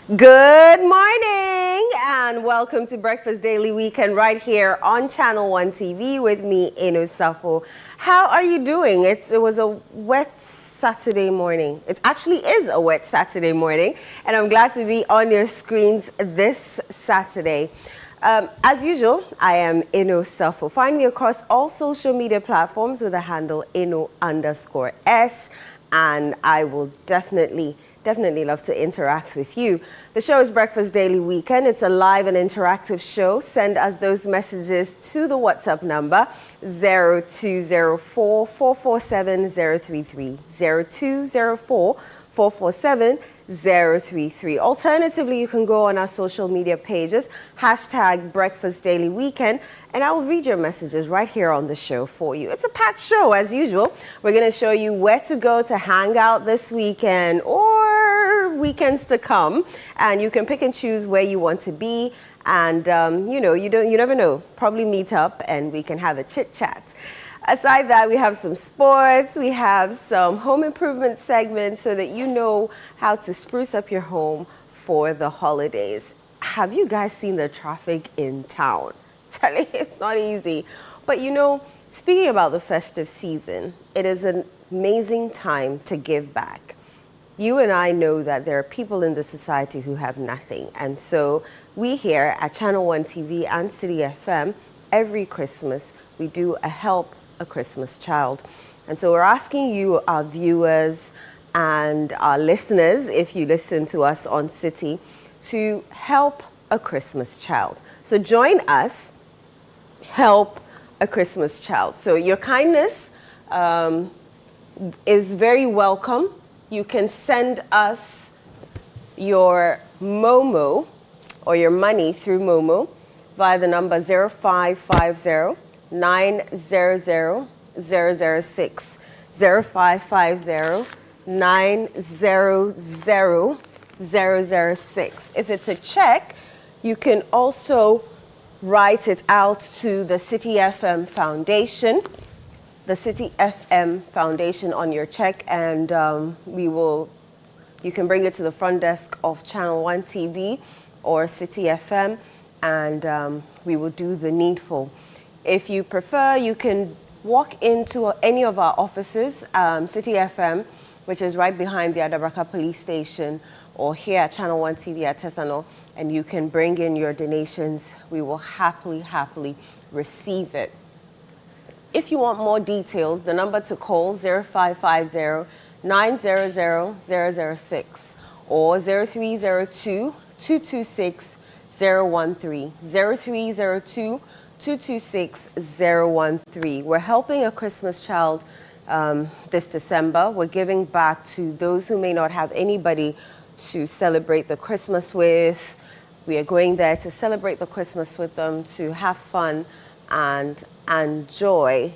Good morning and welcome to Breakfast Daily Weekend right here on Channel 1 TV with me, Eno Safo. How are you doing? It was a wet Saturday morning. It actually is a wet Saturday morning, and I'm glad to be on your screens this Saturday. As usual, I am Eno Safo. Find me across all social media platforms with the handle Eno_S, and I will definitely love to interact with you. The show is Breakfast Daily Weekend. It's a live and interactive show. Send us those messages to the WhatsApp number 0204 447 033 0204 447 033. Alternatively, you can go on our social media pages, hashtag Breakfast Daily Weekend, and I will read your messages right here on the show for you. It's a packed show as usual. We're going to show you where to go to hang out this weekend or weekends to come, and you can pick and choose where you want to be. And you never know. Probably meet up and we can have a chit chat. Aside that, we have some sports, we have some home improvement segments so that you know how to spruce up your home for the holidays. Have you guys seen the traffic in town? Charlie, it's not easy. But speaking about the festive season, it is an amazing time to give back. You and I know that there are people in the society who have nothing. And so we here at Channel 1 TV and City FM, every Christmas, we do Help a Christmas Child. And so we're asking you, our viewers and our listeners, if you listen to us on City, to help a Christmas child. So join us, help a Christmas child. So your kindness is very welcome. You can send us your Momo or your money through Momo via the number 0550 900 006 0550 900 006. If it's a check, you can also write it out to the City FM Foundation. The City FM Foundation on your check, and you can bring it to the front desk of Channel 1 TV or City FM, and we will do the needful. If you prefer, you can walk into any of our offices, City FM, which is right behind the Adabraka Police Station, or here at Channel 1 TV at Tesano, and you can bring in your donations. We will happily receive it. If you want more details, the number to call 0550 900 006 or 0302 226 013 0302 226 013. We're helping a Christmas child this December. We're giving back to those who may not have anybody to celebrate the Christmas with. We are going there to celebrate the Christmas with them, to have fun and joy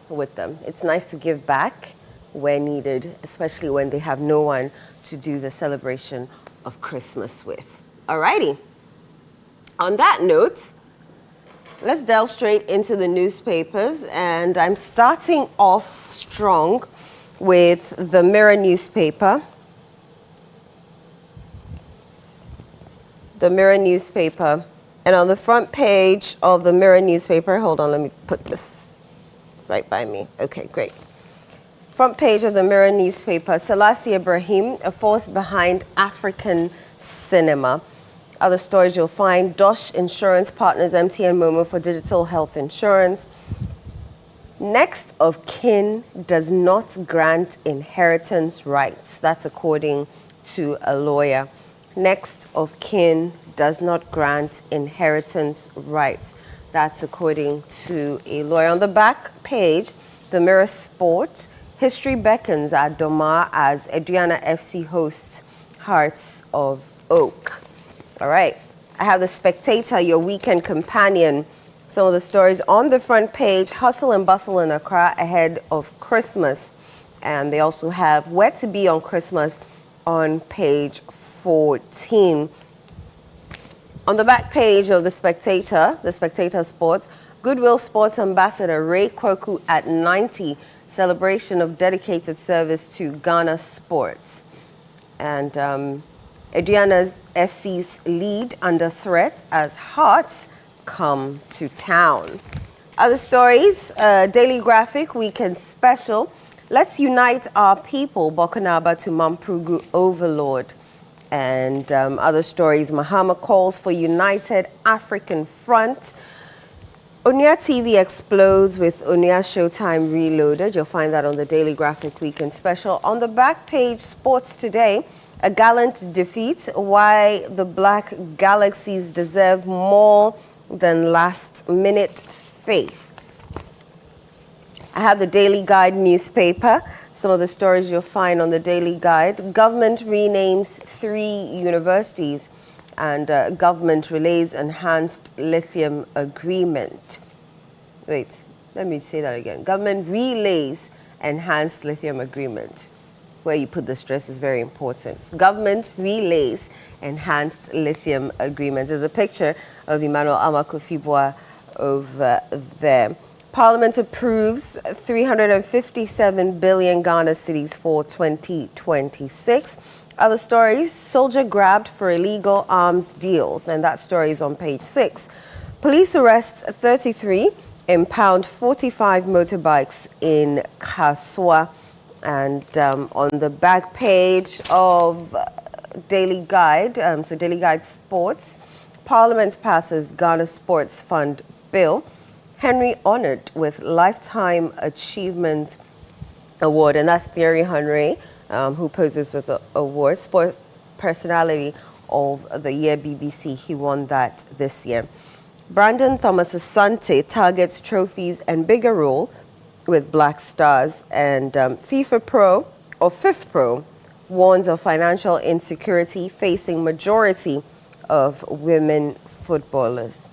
with them. It's nice to give back where needed, especially when they have no one to do the celebration of Christmas with. Alrighty. On that note, let's delve straight into the newspapers, and I'm starting off strong with the Mirror newspaper. The Mirror newspaper. And on the front page of the Mirror newspaper, hold on, let me put this right by me. Okay, great. Front page of the Mirror newspaper, Selassie Ibrahim, a force behind African cinema. Other stories you'll find: Dosh Insurance partners MTN Momo for digital health insurance. Next of kin does not grant inheritance rights. That's according to a lawyer. Next of kin does not grant inheritance rights. That's according to a lawyer. On the back page, the Mirror Sport, history beckons at Doma as Aduana FC hosts Hearts of Oak. All right. I have the Spectator, your weekend companion. Some of the stories on the front page: hustle and bustle in Accra ahead of Christmas. And they also have where to be on Christmas on page 14. On the back page of the Spectator Sports, Goodwill Sports Ambassador Ray Kwaku at 90, celebration of dedicated service to Ghana sports. And Aduana FC's lead under threat as Hearts come to town. Other stories, Daily Graphic, Weekend Special. Let's unite our people, Bokonaba to Mamprugu Overlord. And other stories, Mahama calls for United African Front. Onia TV explodes with Onia Showtime Reloaded. You'll find that on the Daily Graphic Weekend Special. On the back page, Sports Today, a gallant defeat. Why the Black Galaxies deserve more than last-minute faith. I have the Daily Guide newspaper. Some of the stories you'll find on the Daily Guide. Government renames 3 universities. And government relays enhanced lithium agreement. Wait, let me say that again. Government relays enhanced lithium agreement. Where you put the stress is very important. Government relays enhanced lithium agreement. There's a picture of Emmanuel Amakufibwa over there. Parliament approves 357 billion Ghana cedis for 2026. Other stories, soldier grabbed for illegal arms deals, and that story is on page 6. Police arrests 33, impound 45 motorbikes in Kaswa. And on the back page of Daily Guide, so Daily Guide Sports, Parliament passes Ghana Sports Fund Bill. Henry honored with Lifetime Achievement Award, and that's Thierry Henry. Who poses with the award, Sports Personality of the Year BBC. He won that this year. Brandon Thomas Asante targets trophies and bigger role with Black Stars. And FIFA Pro, or Fifth Pro, warns of financial insecurity facing majority of women footballers.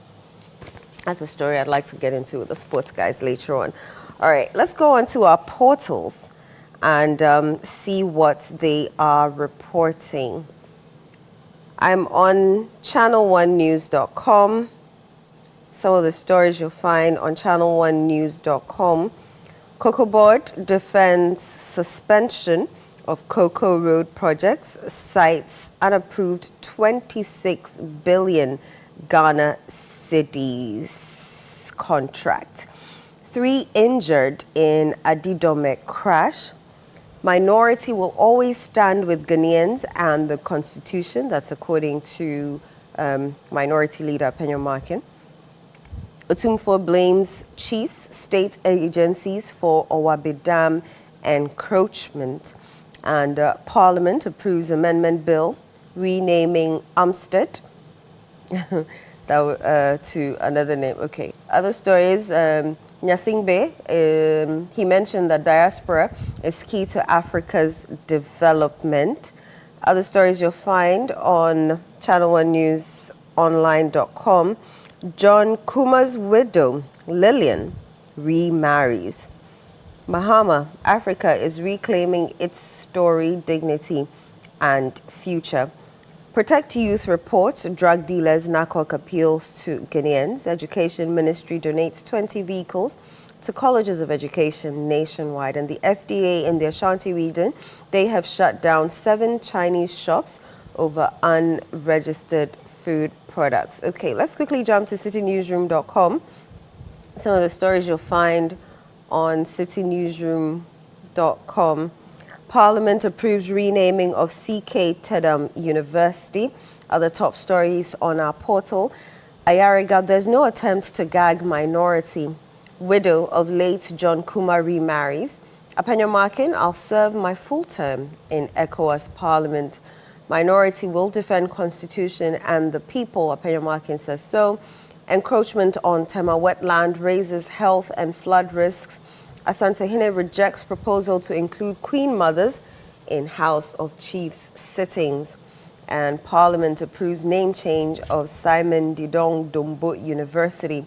That's a story I'd like to get into with the sports guys later on. All right, let's go on to our portals and see what they are reporting. I'm on channel1news.com. Some of the stories you'll find on channel1news.com. Cocoa Board defends suspension of Cocoa Road projects, cites unapproved 26 billion Ghana cedis contract. 3 injured in Adidome crash. Minority will always stand with Ghanaians and the Constitution. That's according to Minority Leader Penyo Markin. Otumfuo blames chiefs, state agencies for Owabe Dam encroachment. And Parliament approves amendment bill renaming Amstead to another name. Okay. Other stories. Nyasingbe, he mentioned that diaspora is key to Africa's development. Other stories you'll find on channel1newsonline.com. John Kuma's widow, Lillian, remarries. Mahama, Africa is reclaiming its story, dignity, and future. Protect Youth reports drug dealers NACOC appeals to Ghanaians. Education Ministry donates 20 vehicles to colleges of education nationwide. And the FDA in the Ashanti region, they have shut down 7 Chinese shops over unregistered food products. Okay, let's quickly jump to citynewsroom.com. Some of the stories you'll find on citynewsroom.com. Parliament approves renaming of CK Tedham University. Other top stories on our portal. Ayariga, there's no attempt to gag minority. Widow of late John Kuma remarries. Apenyo Markin, I'll serve my full term in ECOWAS Parliament. Minority will defend Constitution and the people, Apenyo Markin says so. Encroachment on Tema wetland raises health and flood risks. Asantehene rejects proposal to include Queen Mothers in House of Chiefs sittings. And Parliament approves name change of Simon Didong Dombo University.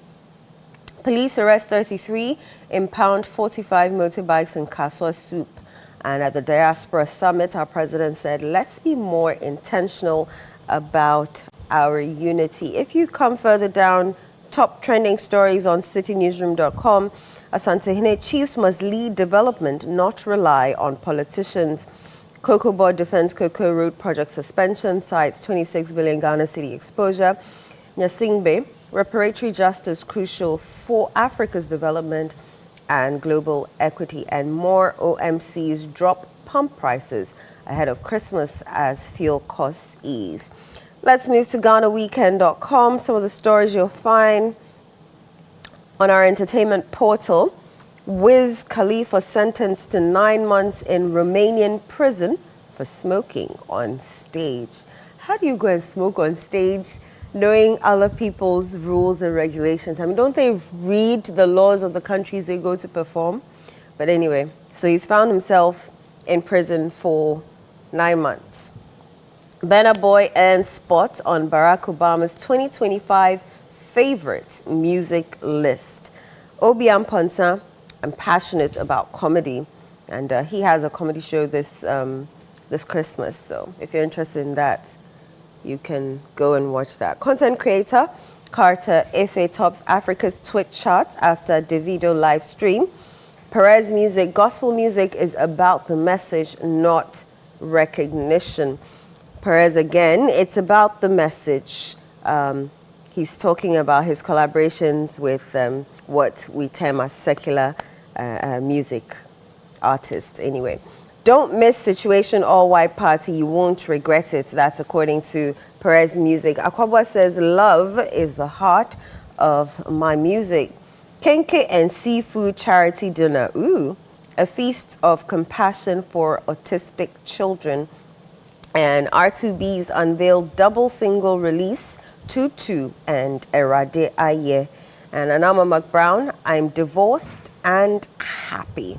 Police arrest 33, impound 45 motorbikes in Kaswa Soup. And at the Diaspora Summit, our president said, let's be more intentional about our unity. If you come further down, top trending stories on citynewsroom.com. Asantehene chiefs must lead development, not rely on politicians. Cocoa Board defends Cocoa Road project suspension, cites 26 billion Ghana city exposure. Nyasingbe, reparatory justice crucial for Africa's development and global equity, and more. OMCs drop pump prices ahead of Christmas as fuel costs ease. Let's move to GhanaWeekend.com. Some of the stories you'll find on our entertainment portal. Wiz Khalifa sentenced to 9 months in Romanian prison for smoking on stage. How do you go and smoke on stage knowing other people's rules and regulations? I mean, don't they read the laws of the countries they go to perform? But anyway, so he's found himself in prison for 9 months. Burna Boy earned spot on Barack Obama's 2025 favorite music list. Obiang Ponsa, I'm passionate about comedy, and he has a comedy show this Christmas. So if you're interested in that, you can go and watch that. Content creator Carter Efe tops Africa's Twitch chart after Davido live stream. Perez music, gospel music is about the message, not recognition. Perez again, it's about the message. He's talking about his collaborations with what we term as secular music artists. Anyway, don't miss Situation All White Party. You won't regret it. That's according to Perez Music. Akwabwa says, love is the heart of my music. Kenke and Seafood Charity Dinner. Ooh, a feast of compassion for autistic children. And R2B's unveiled double single release, Tutu and Erade Aye. And Anama McBrown, I'm divorced and happy.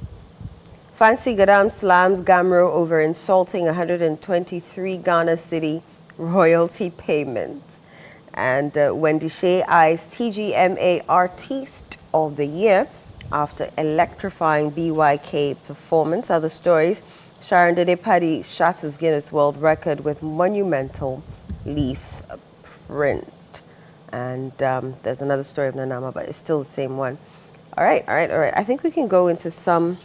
Fancy Gadam slams Gamro over insulting 123 Ghana city royalty payment. And Wendy Shea eyes TGMA Artiste of the Year after electrifying BYK performance. Other stories, Sharon Dede Paddy shatters Guinness World Record with monumental leaf print. And there's another story of Nanama, but it's still the same one. All right. I think we can go into some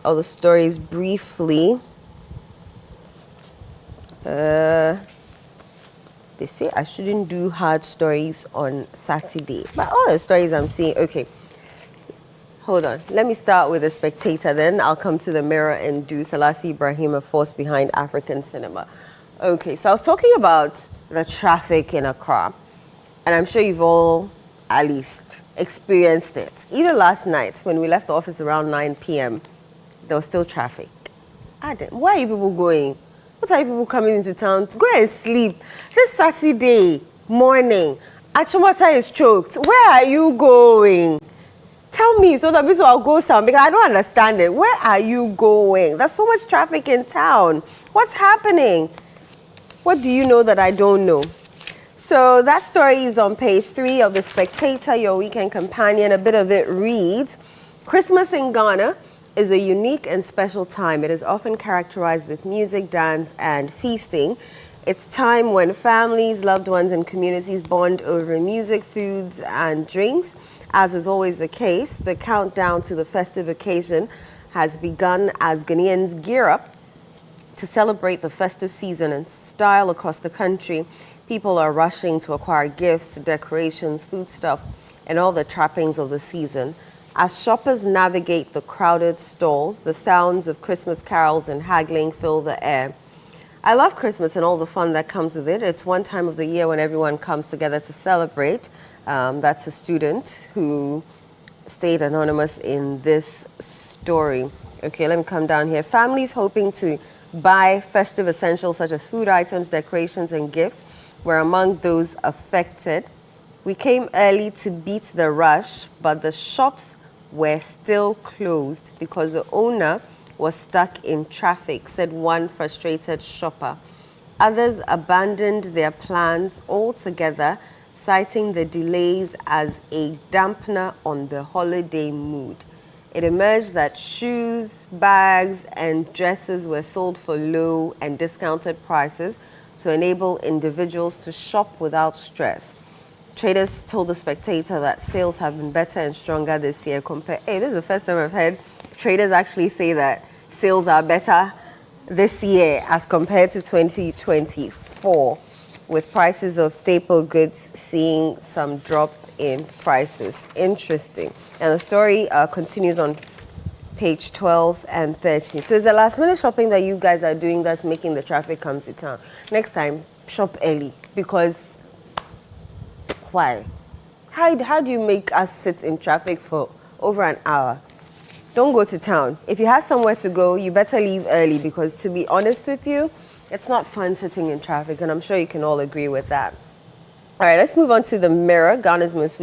of the stories briefly. They say I shouldn't do hard stories on Saturday, but all the stories I'm seeing, okay. Hold on. Let me start with The Spectator, then I'll come to The Mirror and do Selassie Ibrahim, a force behind African cinema. Okay, so I was talking about the traffic in Accra, and I'm sure you've all at least experienced it. Even last night, when we left the office around 9 p.m., there was still traffic. Where are you people going? What are you people coming into town to go and sleep? This Saturday morning, Achimota is choked. Where are you going? Tell me so that I'll go some, because I don't understand it. Where are you going? There's so much traffic in town. What's happening? What do you know that I don't know? So that story is on page 3 of The Spectator, your weekend companion. A bit of it reads, Christmas in Ghana is a unique and special time. It is often characterized with music, dance, and feasting. It's time when families, loved ones, and communities bond over music, foods, and drinks. As is always the case, the countdown to the festive occasion has begun as Ghanaians gear up to celebrate the festive season in style across the country. People are rushing to acquire gifts, decorations, foodstuff, and all the trappings of the season. As shoppers navigate the crowded stalls, the sounds of Christmas carols and haggling fill the air. I love Christmas and all the fun that comes with it. It's one time of the year when everyone comes together to celebrate. That's a student who stayed anonymous in this story. Okay, let me come down here. Families hoping to buy festive essentials such as food items, decorations, and gifts were among those affected. We came early to beat the rush, but the shops were still closed because the owner was stuck in traffic, said one frustrated shopper. Others abandoned their plans altogether, citing the delays as a dampener on the holiday mood. It emerged that shoes, bags, and dresses were sold for low and discounted prices to enable individuals to shop without stress. Traders told The Spectator that sales have been better and stronger this year compared. Hey, this is the first time I've heard traders actually say that sales are better this year as compared to 2024, with prices of staple goods seeing some drop in prices. Interesting. And the story continues on page 12 and 13. So it's the last minute shopping that you guys are doing that's making the traffic come to town. Next time, shop early, because why? How do you make us sit in traffic for over an hour? Don't go to town. If you have somewhere to go, you better leave early, because to be honest with you, it's not fun sitting in traffic, and I'm sure you can all agree with that. All right, let's move on to the Mirror, Ghana's most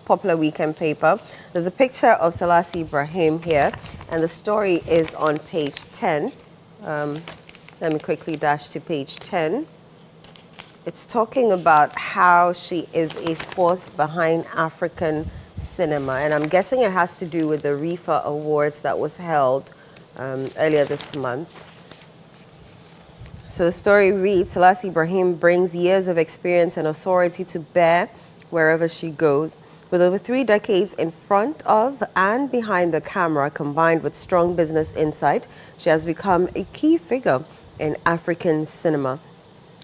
popular weekend paper. There's a picture of Selassie Ibrahim here, and the story is on page 10. Let me quickly dash to page 10. It's talking about how she is a force behind African cinema, and I'm guessing it has to do with the RIFA Awards that was held earlier this month. So the story reads, Selassie Ibrahim brings years of experience and authority to bear wherever she goes. With over 3 decades in front of and behind the camera, combined with strong business insight, she has become a key figure in African cinema.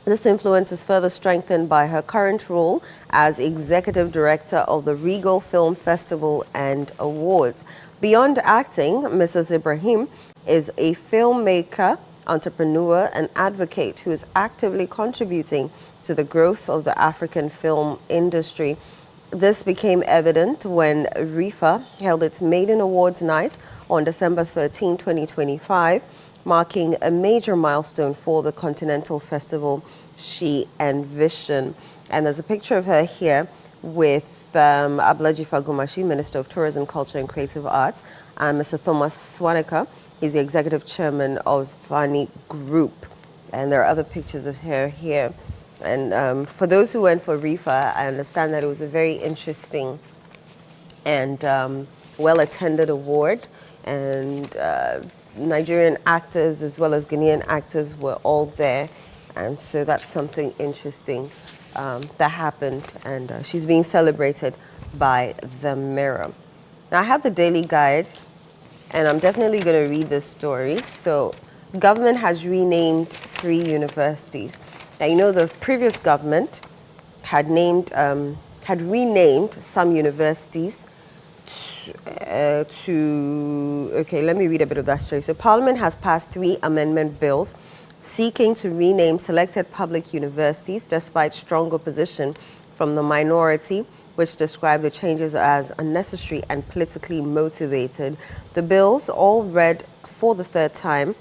This influence is further strengthened by her current role as executive director of the Regal Film Festival and Awards. Beyond acting, Mrs. Ibrahim is a filmmaker, entrepreneur, and advocate who is actively contributing to the growth of the African film industry. This became evident when RIFA held its maiden awards night on December 13, 2025, marking a major milestone for the Continental Festival she envisioned. And there's a picture of her here with Ablaji Fagumashi, Minister of Tourism, Culture and Creative Arts, and Mr. Thomas Swanepoel. He's the executive chairman of Zvani Group. And there are other pictures of her here. And for those who went for RIFA, I understand that it was a very interesting and well-attended award. And Nigerian actors as well as Ghanaian actors were all there. And so that's something interesting that happened. And she's being celebrated by the Mirror. Now, I have the Daily Guide, and I'm definitely going to read this story. So, government has renamed 3 universities. Now, you know, the previous government had renamed some universities okay, let me read a bit of that story. So, Parliament has passed 3 amendment bills seeking to rename selected public universities despite strong opposition from the minority, which described the changes as unnecessary and politically motivated. The bills, all read for the 3rd time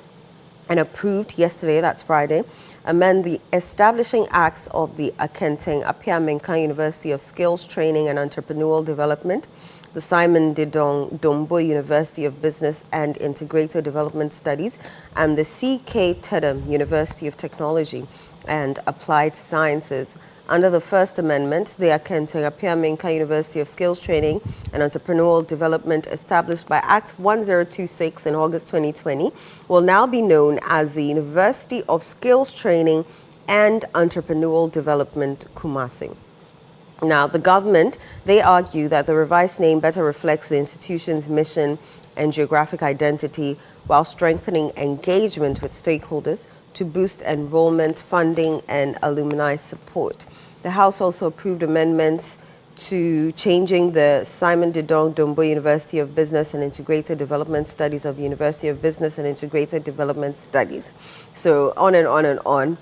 and approved yesterday, that's Friday, amend the establishing acts of the Akenteng Apia Menkan University of Skills Training and Entrepreneurial Development, the Simon Didong Dombo University of Business and Integrated Development Studies, and the C.K. Tedham University of Technology and Applied Sciences. Under the First Amendment, the Akenteng Apia Menkan University of Skills Training and Entrepreneurial Development, established by Act 1026 in August 2020, will now be known as the University of Skills Training and Entrepreneurial Development, Kumasi. Now, the government, they argue that the revised name better reflects the institution's mission and geographic identity while strengthening engagement with stakeholders to boost enrollment, funding, and alumni support. The House also approved amendments to changing the Simon Didong Dombo University of Business and Integrated Development Studies of University of Business and Integrated Development Studies. So on and on and on.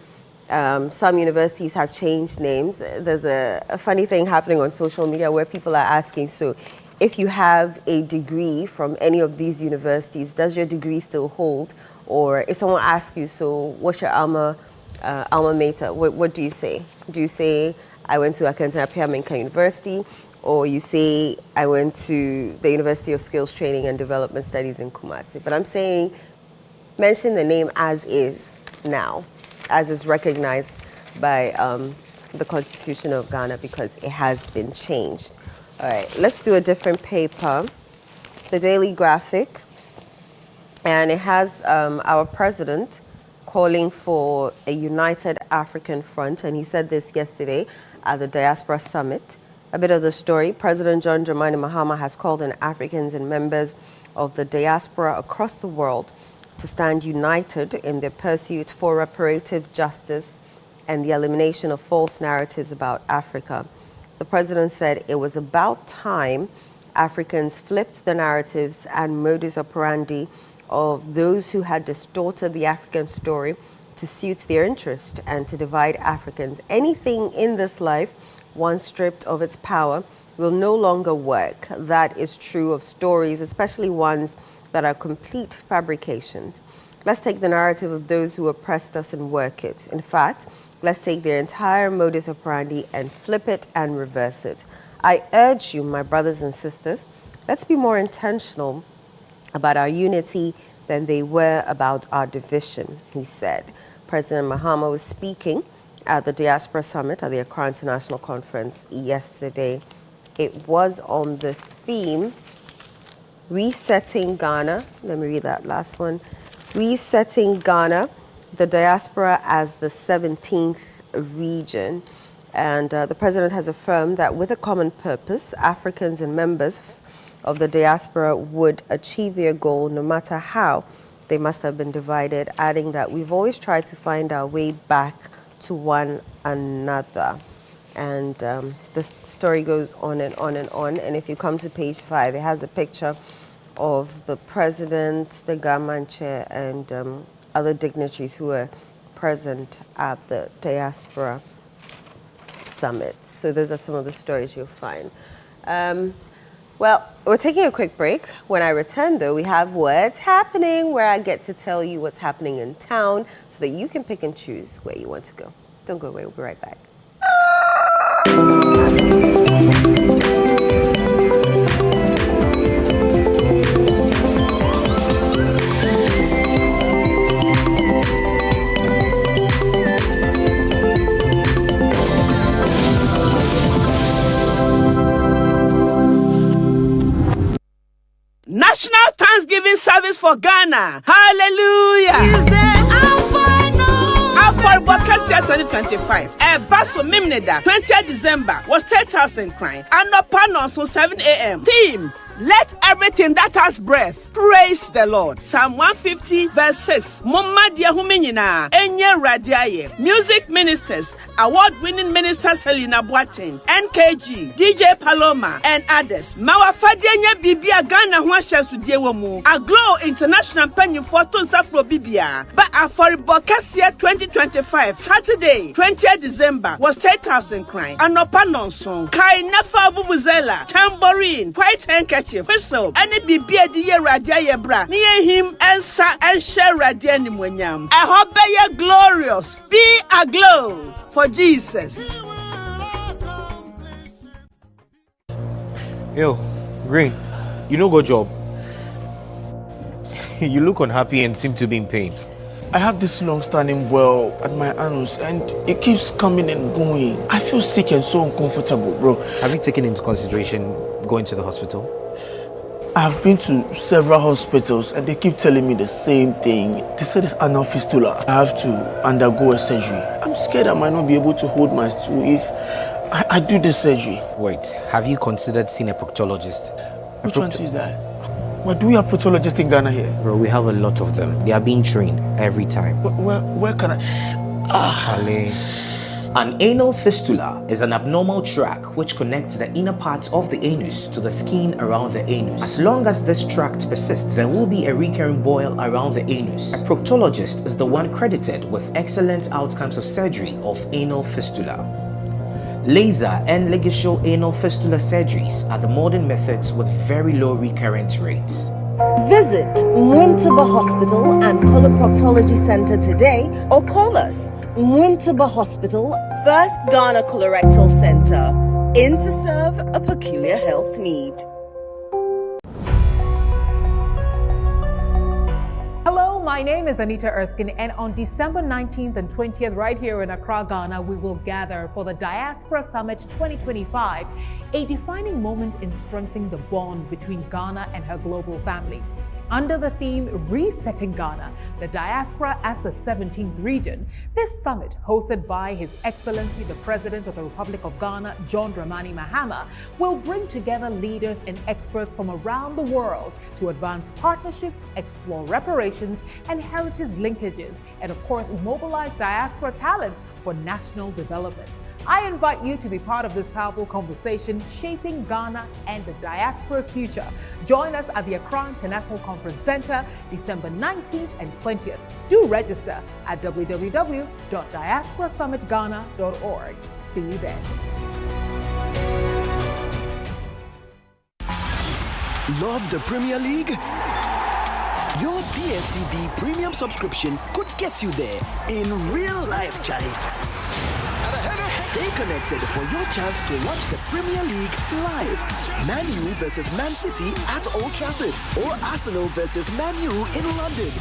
Some universities have changed names. There's a funny thing happening on social media where people are asking, so if you have a degree from any of these universities, does your degree still hold? Or if someone asks you, so what's your alma mater, what do you say? Do you say, I went to Akenteng Apia Menkan University, or you say, I went to the University of Skills Training and Development Studies in Kumasi? But I'm saying, mention the name as is now, as is recognized by the Constitution of Ghana, because it has been changed. All right, let's do a different paper, the Daily Graphic. And it has our president calling for a united African front. And he said this yesterday at the Diaspora Summit. A bit of the story. President John Dramani Mahama has called on Africans and members of the diaspora across the world to stand united in their pursuit for reparative justice and the elimination of false narratives about Africa. The president said it was about time Africans flipped the narratives and modus operandi of those who had distorted the African story to suit their interest and to divide Africans. Anything in this life, once stripped of its power, will no longer work. That is true of stories, especially ones that are complete fabrications. Let's take the narrative of those who oppressed us and work it. In fact, let's take their entire modus operandi and flip it and reverse it. I urge you, my brothers and sisters, let's be more intentional about our unity than they were about our division, he said. President Mahama was speaking at the Diaspora Summit at the Accra International Conference yesterday. It was on the theme, Resetting Ghana. Let me read that last one. Resetting Ghana, the diaspora as the 17th region. And the president has affirmed that with a common purpose, Africans and members of the diaspora would achieve their goal no matter how they must have been divided, adding that we've always tried to find our way back to one another. And the story goes on and on and on. And if you come to page 5, it has a picture of the president, the government chair, and other dignitaries who were present at the Diaspora Summit. So those are some of the stories you'll find. Well, we're taking a quick break. When I return, though, we have What's Happening, where I get to tell you what's happening in town so that you can pick and choose where you want to go. Don't go away. We'll be right back. National Thanksgiving Service for Ghana. Hallelujah. Is there Alpha Bokasia 2025. Basso Mimneda, 20th December was 10,000 crying. And no panel so 7 a.m. Team. Let everything that has breath praise the Lord. Psalm 150 verse 6. Mumadia huminina enye radiaye. Music ministers, award-winning minister Selina Boateng, NKG, DJ Paloma, and others. Mawafadienye bibia Ghana huasha sudiewomu. Aglo International penny photo Zafro bibia. But Aforibokasia 2025 Saturday 20th December was 10,000 crying. Anopanon song. Kai Nafa Vuvuzela, tambourine, white handkerchief. Whistle, any bibia diye radia yebra. Near him and sa and share radia ni mwenyam. I hope be glorious. Be aglow for Jesus. Yo, Green, you no go job. You look unhappy and seem to be in pain. I have this long-standing well at my anus and it keeps coming and going. I feel sick and so uncomfortable, bro. Have you taken into consideration going to the hospital? I've been to several hospitals and they keep telling me the same thing. They said it's anal fistula. I have to undergo a surgery. I'm scared I might not be able to hold my stool if I do this surgery. Wait, have you considered seeing a proctologist? Which one is that? What do we have proctologists in Ghana here? Bro, we have a lot of them. They are being trained every time. Where can I? Ale. An anal fistula is an abnormal tract which connects the inner part of the anus to the skin around the anus. As long as this tract persists, there will be a recurring boil around the anus. A proctologist is the one credited with excellent outcomes of surgery of anal fistula. Laser and ligature anal fistula surgeries are the modern methods with very low recurrent rates. Visit Mwintaba Hospital and Coloproctology Center today or call us. Mwintaba Hospital, First Ghana Colorectal Center, in to serve a peculiar health need. Hello, my name is Anita Erskine, and on December 19th and 20th, right here in Accra, Ghana, we will gather for the Diaspora Summit 2025, a defining moment in strengthening the bond between Ghana and her global family. Under the theme Resetting Ghana, the Diaspora as the 17th Region, this summit, hosted by His Excellency the President of the Republic of Ghana, John Dramani Mahama, will bring together leaders and experts from around the world to advance partnerships, explore reparations and heritage linkages, and of course, mobilize diaspora talent for national development. I invite you to be part of this powerful conversation shaping Ghana and the diaspora's future. Join us at the Accra International Conference Center, December 19th and 20th. Do register at www.diasporasummitghana.org. See you then. Love the Premier League? Your DSTV premium subscription could get you there in real life, Charlie. Stay connected for your chance to watch the Premier League live. Man U versus Man City at Old Trafford or Arsenal versus Man U in London.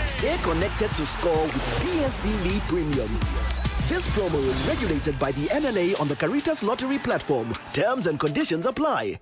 Stay connected to score with DSTV Premium. This promo is regulated by the NNA on the Caritas Lottery platform. Terms and conditions apply.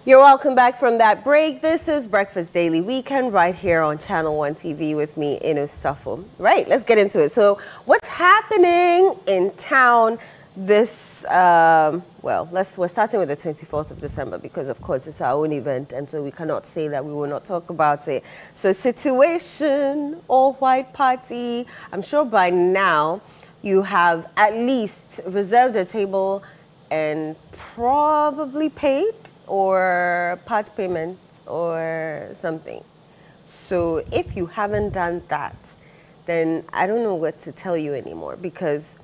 You're welcome back from that break. This is Breakfast Daily Weekend right here on Channel One TV with me, Inu Staffo. Right, let's get into it. So what's happening in town this, we're starting with the 24th of December because, of course, it's our own event, and so we cannot say that we will not talk about it. So situation, all-white party. I'm sure by now you have at least reserved a table and probably paid or part payment or something. So if you haven't done that, then I don't know what to tell you anymore, because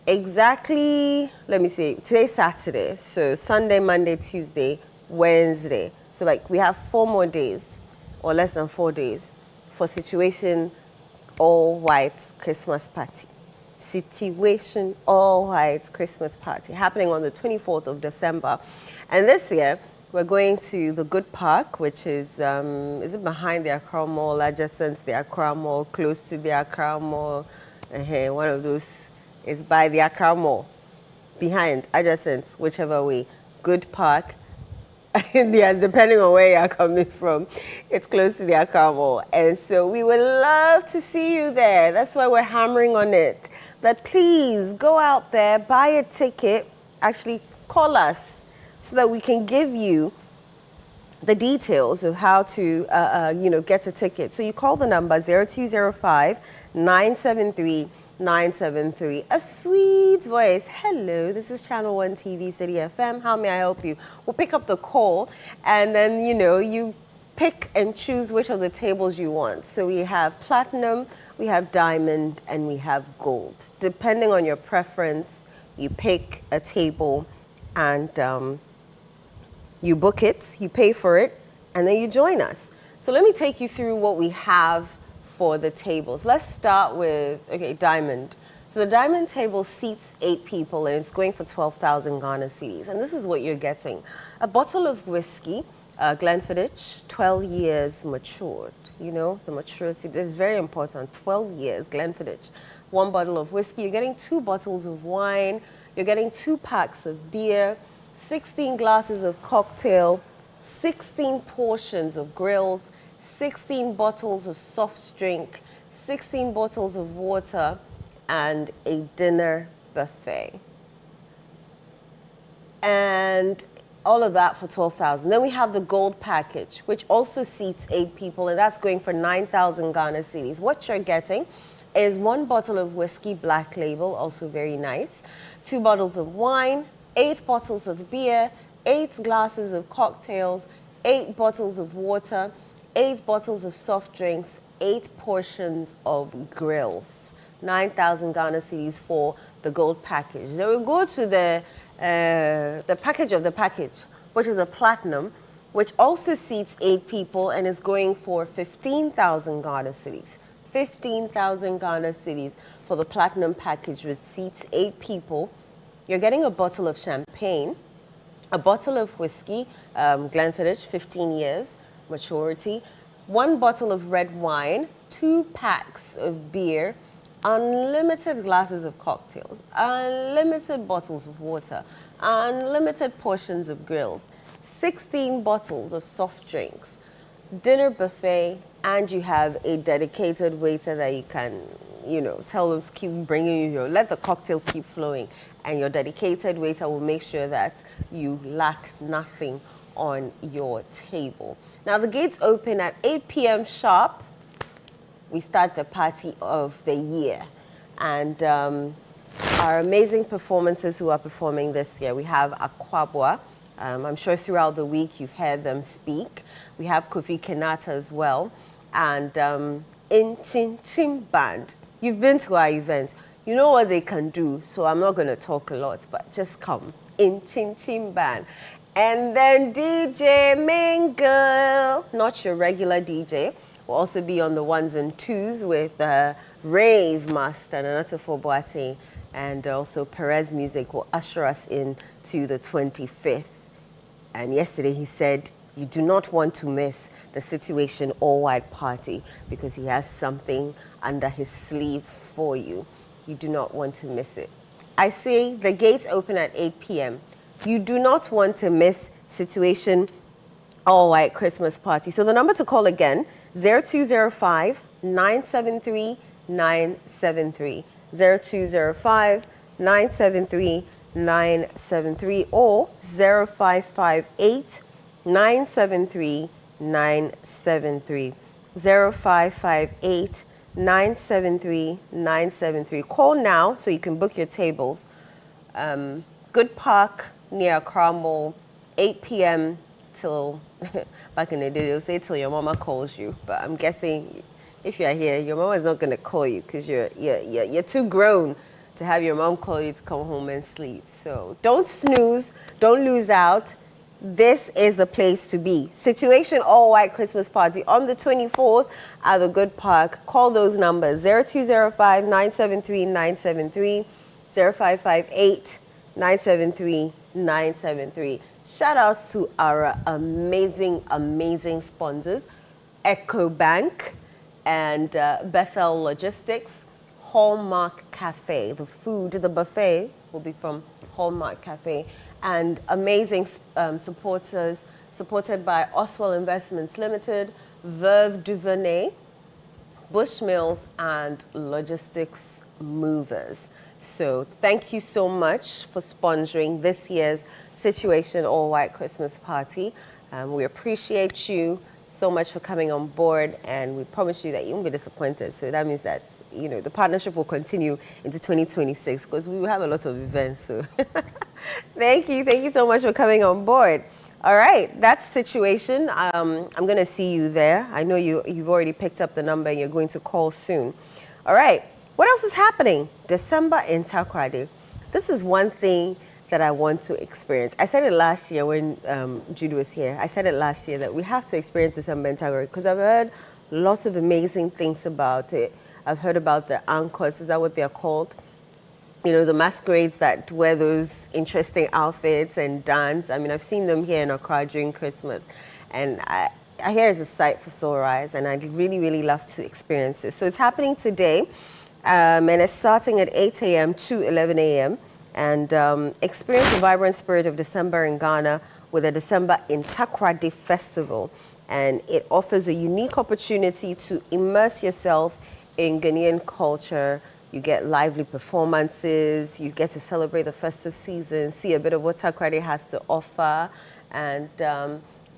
exactly, let me see, today's Saturday, so Sunday, Monday, Tuesday, Wednesday. So like we have 4 more days or less than 4 days for situation all white Christmas party. Situation all white Christmas party happening on the 24th of December. And this year we're going to the Good Park, which is it behind the Accra Mall, adjacent to the Accra Mall, close to the Accra Mall? One of those is by the Accra Mall, behind, adjacent, whichever way. Good Park. Yes, depending on where you're coming from, it's close to the Accra Mall. And so we would love to see you there. That's why we're hammering on it. That please go out there, buy a ticket, actually call us so that we can give you the details of how to, get a ticket. So you call the number 0205-973-973. A sweet voice. Hello, this is Channel One TV City FM. How may I help you? We'll pick up the call, and then, you pick and choose which of the tables you want. So we have platinum, we have diamond, and we have gold. Depending on your preference, you pick a table and you book it, you pay for it, and then you join us. So let me take you through what we have for the tables. Let's start with, diamond. So the diamond table seats 8 people, and it's going for 12,000 Ghana cedis. And this is what you're getting. A bottle of whiskey, Glenfiddich, 12 years matured. The maturity, that is very important. 12 years, Glenfiddich. 1 bottle of whiskey. You're getting 2 bottles of wine. You're getting 2 packs of beer, 16 glasses of cocktail, 16 portions of grills, 16 bottles of soft drink, 16 bottles of water, and a dinner buffet. And all of that for 12,000. Then we have the gold package, which also seats 8 people, and that's going for 9,000 Ghana cedis. What you're getting is 1 bottle of whiskey, Black Label, also very nice, 2 bottles of wine, 8 bottles of beer, 8 glasses of cocktails, 8 bottles of water, 8 bottles of soft drinks, 8 portions of grills. 9,000 Ghana cedis for the gold package. Then we'll go to the package of the package, which is a platinum, which also seats 8 people and is going for 15,000 Ghana cedis. 15,000 Ghana cedis for the platinum package, which seats 8 people, you're getting a bottle of champagne, a bottle of whiskey, Glenfiddich, 15 years maturity, 1 bottle of red wine, 2 packs of beer, unlimited glasses of cocktails, unlimited bottles of water, unlimited portions of grills, 16 bottles of soft drinks, dinner buffet, and you have a dedicated waiter that you can, tell them to keep bringing you, let the cocktails keep flowing, and your dedicated waiter will make sure that you lack nothing on your table. Now, the gates open at 8 p.m. sharp. We start the party of the year. And our amazing performances who are performing this year, we have Akwabwa. I'm sure throughout the week you've heard them speak. We have Kofi Kenata as well. And In Chin Chin Band. You've been to our event. You know what they can do, so I'm not going to talk a lot, but just come. In Chin Chin Band. And then DJ Mingle, not your regular DJ, will also be on the 1s and 2s with Rave Master, Nanatofo Boate, and also Perez Music will usher us into the 25th. And yesterday he said, you do not want to miss the Situation All White Party because he has something under his sleeve for you. You do not want to miss it. I say the gates open at 8 p.m. You do not want to miss Situation All White Christmas Party. So the number to call again, 0205 973 973. 0205 973 973 or 0558 973 973. 0558 973 973. Call now so you can book your tables. Good Park near Cromwell, 8 p.m. till, back in the day, they'll say till your mama calls you. But I'm guessing if you're here, your mama is not going to call you because you're too grown to have your mom call you to come home and sleep. So don't snooze, don't lose out. This is the place to be. Situation All White Christmas Party on the 24th at the Good Park. Call those numbers 0205 973 973, 0558 973 973. Shout outs to our amazing sponsors, EcoBank and Bethel Logistics, Hallmark Cafe. The food, the buffet will be from Hallmark Cafe. And amazing supporters, supported by Oswell Investments Limited, Verve Duvernay, Bushmills, and Logistics Movers. So thank you so much for sponsoring this year's Situation All White Christmas Party. We appreciate you so much for coming on board, and we promise you that you won't be disappointed. So that means that, the partnership will continue into 2026 because we will have a lot of events. So thank you so much for coming on board. All right, that's Situation. I'm going to see you there. I know you've already picked up the number and you're going to call soon. All right, what else is happening? December in Takoradi. This is one thing that I want to experience. I said it last year when Judy was here. I said it last year that we have to experience December in Takoradi because I've heard lots of amazing things about it. I've heard about the anchors, is that what they're called? The masquerades that wear those interesting outfits and dance. I mean, I've seen them here in Accra during Christmas. And I hear it's a sight for sore eyes, and I'd really love to experience it. So it's happening today, and it's starting at 8 a.m. to 11 a.m. And experience the vibrant spirit of December in Ghana with the December in Takoradi Festival. And it offers a unique opportunity to immerse yourself in Ghanaian culture. You get lively performances, you get to celebrate the festive season, see a bit of what Takoradi has to offer. And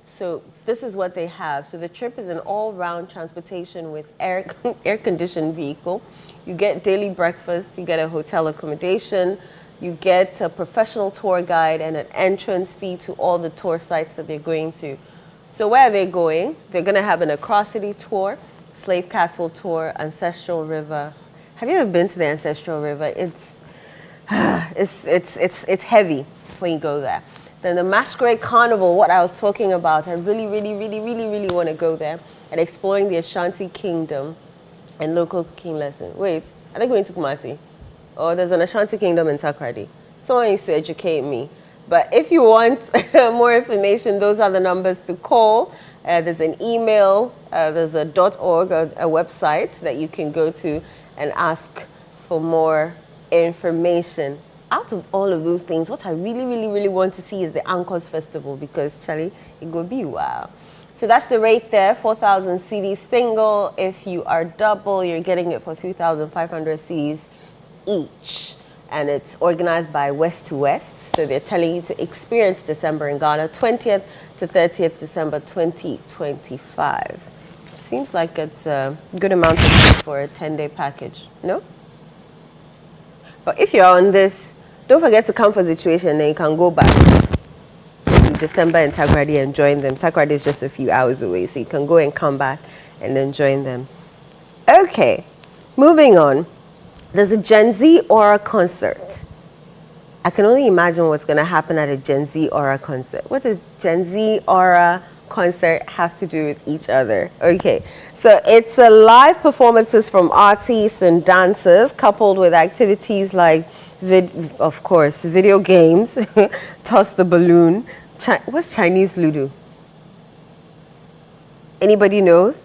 so this is what they have. So the trip is an all-round transportation with air-conditioned vehicle. You get daily breakfast, you get a hotel accommodation, you get a professional tour guide and an entrance fee to all the tour sites that they're going to. So where are they going? They're going to have an Akrosity tour, Slave Castle tour, Ancestral River. Have you ever been to the Ancestral River? It's heavy when you go there. Then the Masquerade Carnival, what I was talking about, I really want to go there and exploring the Ashanti Kingdom and local cooking lesson. Wait, Are they going to Kumasi? Oh, there's an Ashanti Kingdom in Takoradi. Someone used to educate me. But if you want more information, those are the numbers to call. There's an email, there's a .org, a website that you can go to and ask for more information. Out of all of those things, what I really, really, really want to see is the Anchors Festival, because, Charlie, it go be wow. So that's the rate there, 4,000 cedis single. If you are double, you're getting it for 3,500 cedis each. And it's organized by West to West. So they're telling you to experience December in Ghana, 20th to 30th December 2025. Seems like it's a good amount of money for a 10-day package, no? But if you're on this, don't forget to come for situation, then you can go back to December in Takoradi and join them. Takoradi is just a few hours away, so you can go and come back and then join them. Okay, moving on. There's a Gen Z Aura concert. I can only imagine what's going to happen at a Gen Z Aura concert. What does Gen Z Aura concert have to do with each other? Okay, so it's a live performances from artists and dancers coupled with activities like, of course, video games, toss the balloon. What's Chinese Ludo? Anybody knows?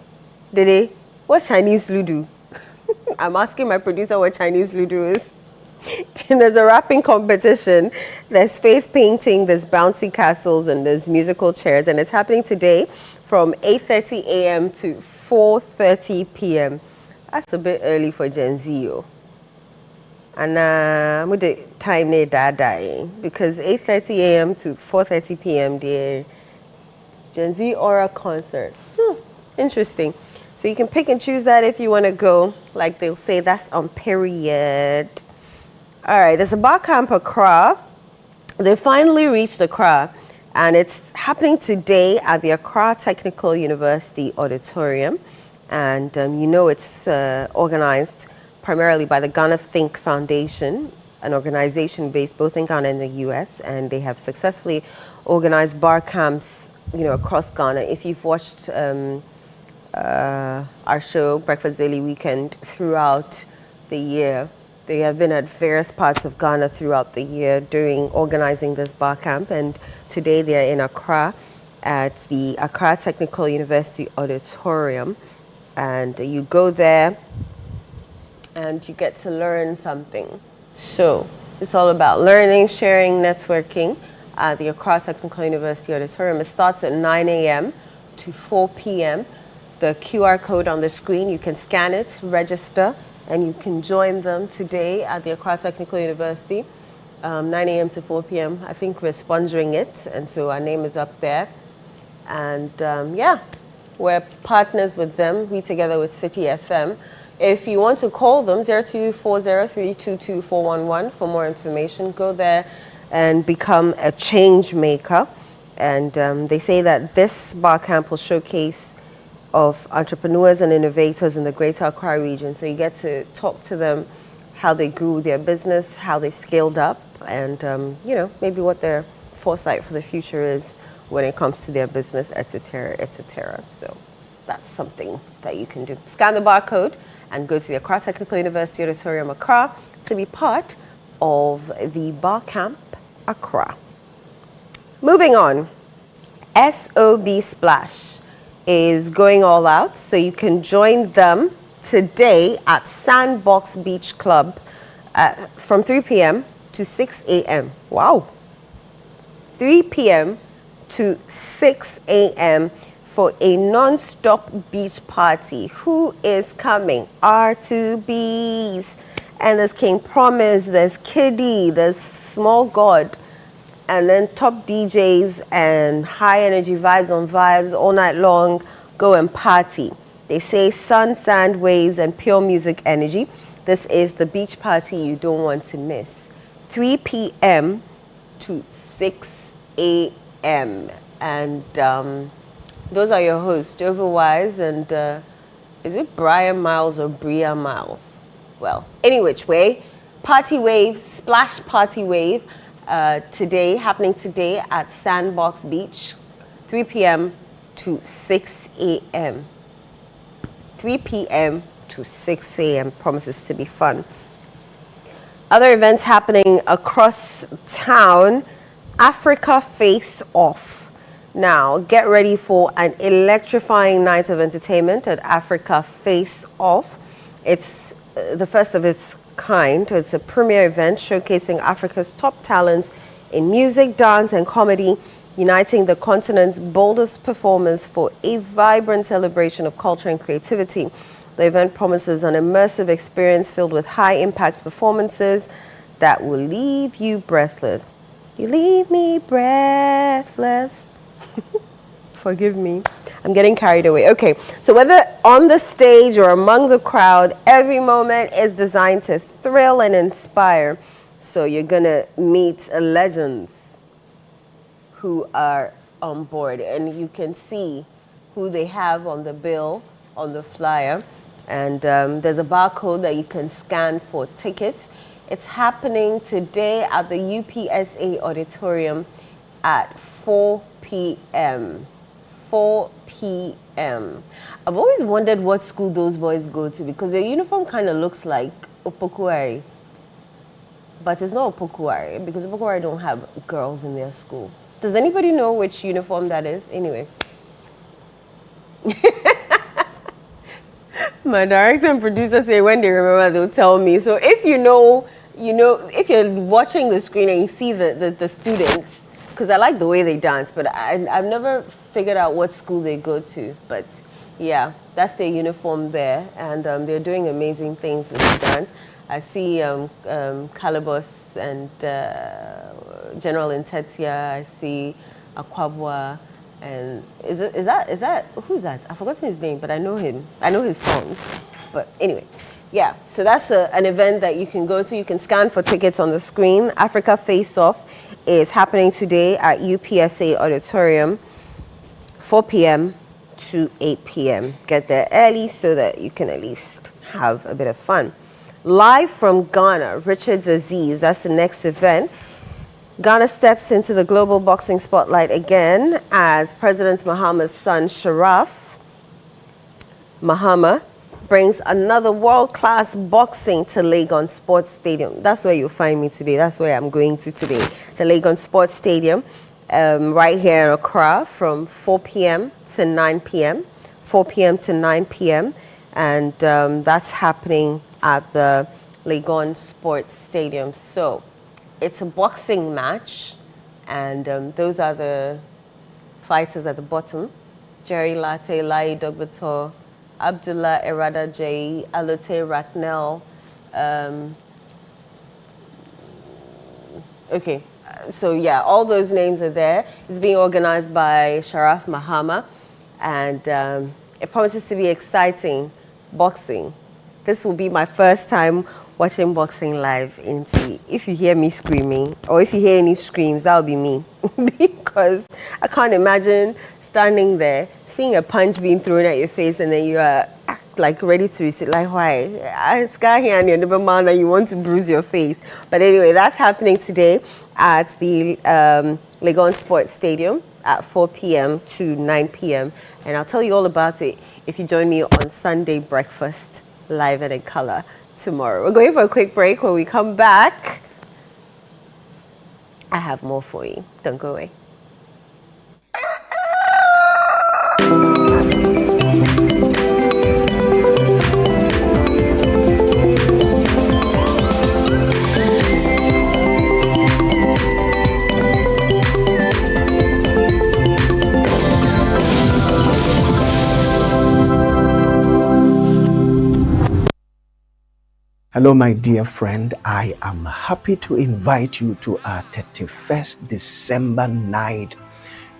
Did they? What's Chinese Ludo? I'm asking my producer what Chinese Ludo is. And there's a rapping competition, there's face painting, there's bouncy castles, and there's musical chairs. And it's happening today from 8:30 a.m. to 4:30 p.m. That's a bit early for Gen Z. And with the time they die, because 8:30 a.m. to 4:30 p.m. the Gen Z Aura concert. Interesting. So you can pick and choose that if you want to go. Like they'll say, that's on period. All right, there's a bar camp Accra. They finally reached Accra, and it's happening today at the Accra Technical University Auditorium. And you know it's organized primarily by the Ghana Think Foundation, an organization based both in Ghana and the US, and they have successfully organized bar camps, across Ghana. If you've watched our show, Breakfast Daily Weekend, throughout the year, they have been at various parts of Ghana throughout the year organizing this bar camp, and today they are in Accra at the Accra Technical University Auditorium, and you go there and you get to learn something. So it's all about learning, sharing, networking at the Accra Technical University Auditorium. It starts at 9 a.m. to 4 p.m. The QR code on the screen, you can scan it, register, and you can join them today at the Accra Technical University, 9 a.m. to 4 p.m. I think we're sponsoring it, and so our name is up there. And we're partners with them, we together with City FM. If you want to call them, 0240-322-411 for more information. Go there and become a change maker. And they say that this bar camp will showcase of entrepreneurs and innovators in the Greater Accra region. So you get to talk to them, how they grew their business, how they scaled up, and maybe what their foresight for the future is when it comes to their business, etc., etc. So that's something that you can do. Scan the barcode and go to the Accra Technical University Auditorium Accra to be part of the Bar Camp Accra. Moving on, SOB Splash is going all out, so you can join them today at Sandbox Beach Club from 3 p.m. to 6 a.m. Wow. 3 p.m. to 6 a.m. for a non-stop beach party. Who is coming? R2Bs. And there's King Promise, there's Kiddy, there's Small God, and then top DJs and high energy vibes on vibes all night long. Go and party. They say sun, sand, waves, and pure music energy. This is the beach party you don't want to miss. 3 p.m. to 6 a.m. And those are your hosts, Overwise and is it Brian Miles or Bria Miles? Well, any which way, Party Wave, Splash Party Wave, happening today at Sandbox Beach, 3 p.m. to 6 a.m. 3 p.m. to 6 a.m. Promises to be fun. Other events happening across town. Africa Face Off. Now, get ready for an electrifying night of entertainment at Africa Face Off. It's the first of its kind. It's a premier event showcasing Africa's top talents in music, dance, and comedy, uniting the continent's boldest performers for a vibrant celebration of culture and creativity. The event promises an immersive experience filled with high-impact performances that will leave you breathless. You leave me breathless. Forgive me. I'm getting carried away. Okay, so whether on the stage or among the crowd, every moment is designed to thrill and inspire. So you're going to meet legends who are on board, and you can see who they have on the bill, on the flyer. And there's a barcode that you can scan for tickets. It's happening today at the UPSA Auditorium at 4 p.m. 4 p.m. I've always wondered what school those boys go to, because their uniform kind of looks like Opokuari. But it's not Opokuari, because Opokuari don't have girls in their school. Does anybody know which uniform that is? Anyway. My director and producer say when they remember, they'll tell me. So if you know, if you're watching the screen and you see the students, because I like the way they dance, but I've never figured out what school they go to. But yeah, that's their uniform there, and they're doing amazing things with the dance. I see Calabos and General Intetia. I see Akwabwa, and is that who's that? I've forgotten his name, but I know him. I know his songs. But anyway, yeah. So that's an event that you can go to. You can scan for tickets on the screen. Africa Face Off is happening today at UPSA Auditorium, 4 p.m. to 8 p.m. Get there early so that you can at least have a bit of fun. Live from Ghana, Richards Aziz, that's the next event. Ghana steps into the global boxing spotlight again as President Mahama's son, Sharaf Mahama, brings another world-class boxing to Legon Sports Stadium. That's where you'll find me today. That's where I'm going to today. The Legon Sports Stadium, right here in Accra, from 4 p.m. to 9 p.m. 4 p.m. to 9 p.m. And that's happening at the Legon Sports Stadium. So it's a boxing match, and those are the fighters at the bottom. Jerry Latte, Lai Dogbator, Abdullah Erada J, Alote Racknell. Okay, so yeah, all those names are there. It's being organized by Sharaf Mahama, and it promises to be exciting boxing. This will be my first time watching boxing live in T. If you hear me screaming, or if you hear any screams, that will be me. Because I can't imagine standing there, seeing a punch being thrown at your face, and then you are like ready to receive. Like, why? I scar here and you're man and you want to bruise your face. But anyway, that's happening today at the Legon Sports Stadium at 4 p.m. to 9 p.m. And I'll tell you all about it if you join me on Sunday Breakfast, live and in color tomorrow. We're going for a quick break. When we come back, I have more for you. Don't go away. Hello, my dear friend. I am happy to invite you to our 31st December night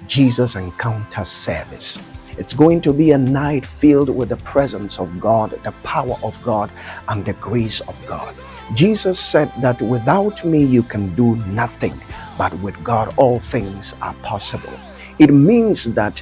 Jesus Encounter service. It's going to be a night filled with the presence of God, the power of God, and the grace of God. Jesus said that without me you can do nothing, but with God all things are possible. It means that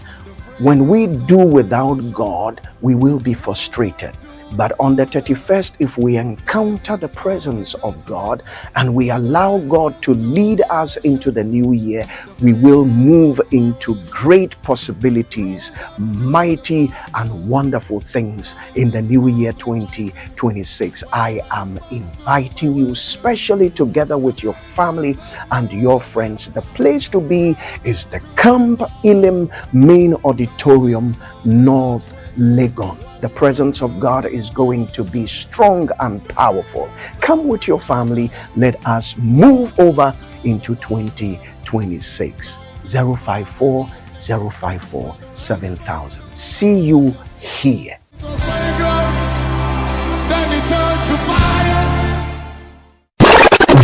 when we do without God, we will be frustrated. But on the 31st, if we encounter the presence of God and we allow God to lead us into the new year, we will move into great possibilities, mighty and wonderful things in the new year 2026. I am inviting you, especially together with your family and your friends. The place to be is the Camp Elim Main Auditorium, North Legon. The presence of God is going to be strong and powerful. Come with your family. Let us move over into 2026. 054 054 7000. See you here.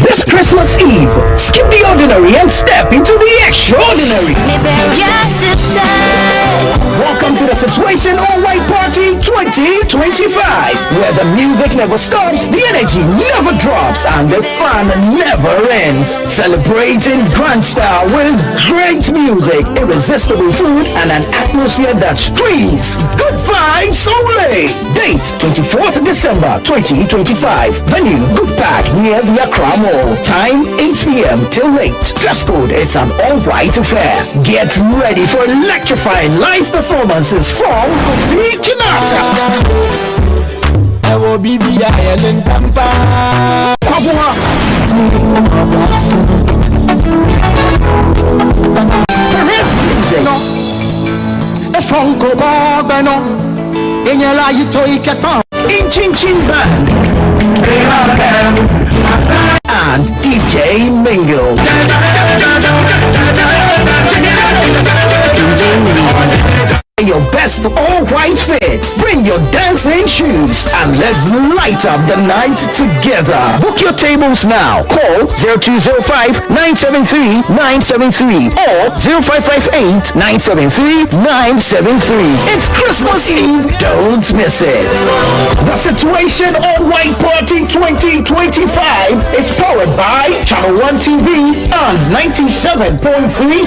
This Christmas Eve, skip the ordinary and step into the extraordinary. Welcome to the Situation All White Party 2025, where the music never stops, the energy never drops, and the fun never ends. Celebrating grand style with great music, irresistible food, and an atmosphere that screams good vibes only. Date 24th December 2025. Venue Good Park near the Accra Mall. Time 8 p.m. till late. Dress code, it's an all-white affair. Get ready for electrifying live performances from Kofi Kinata, Kwabua, Perez Music, Fonko Bano, Enyela Yito Iketon, Chin Chin Band, and DJ Mingle. Your best all-white fit. Bring your dancing shoes and let's light up the night together. Book your tables now. Call 0205-973-973 or 0558-973-973. It's Christmas Eve. Don't miss it. The Situation All-White Party 2025 is powered by Channel 1 TV and 97.3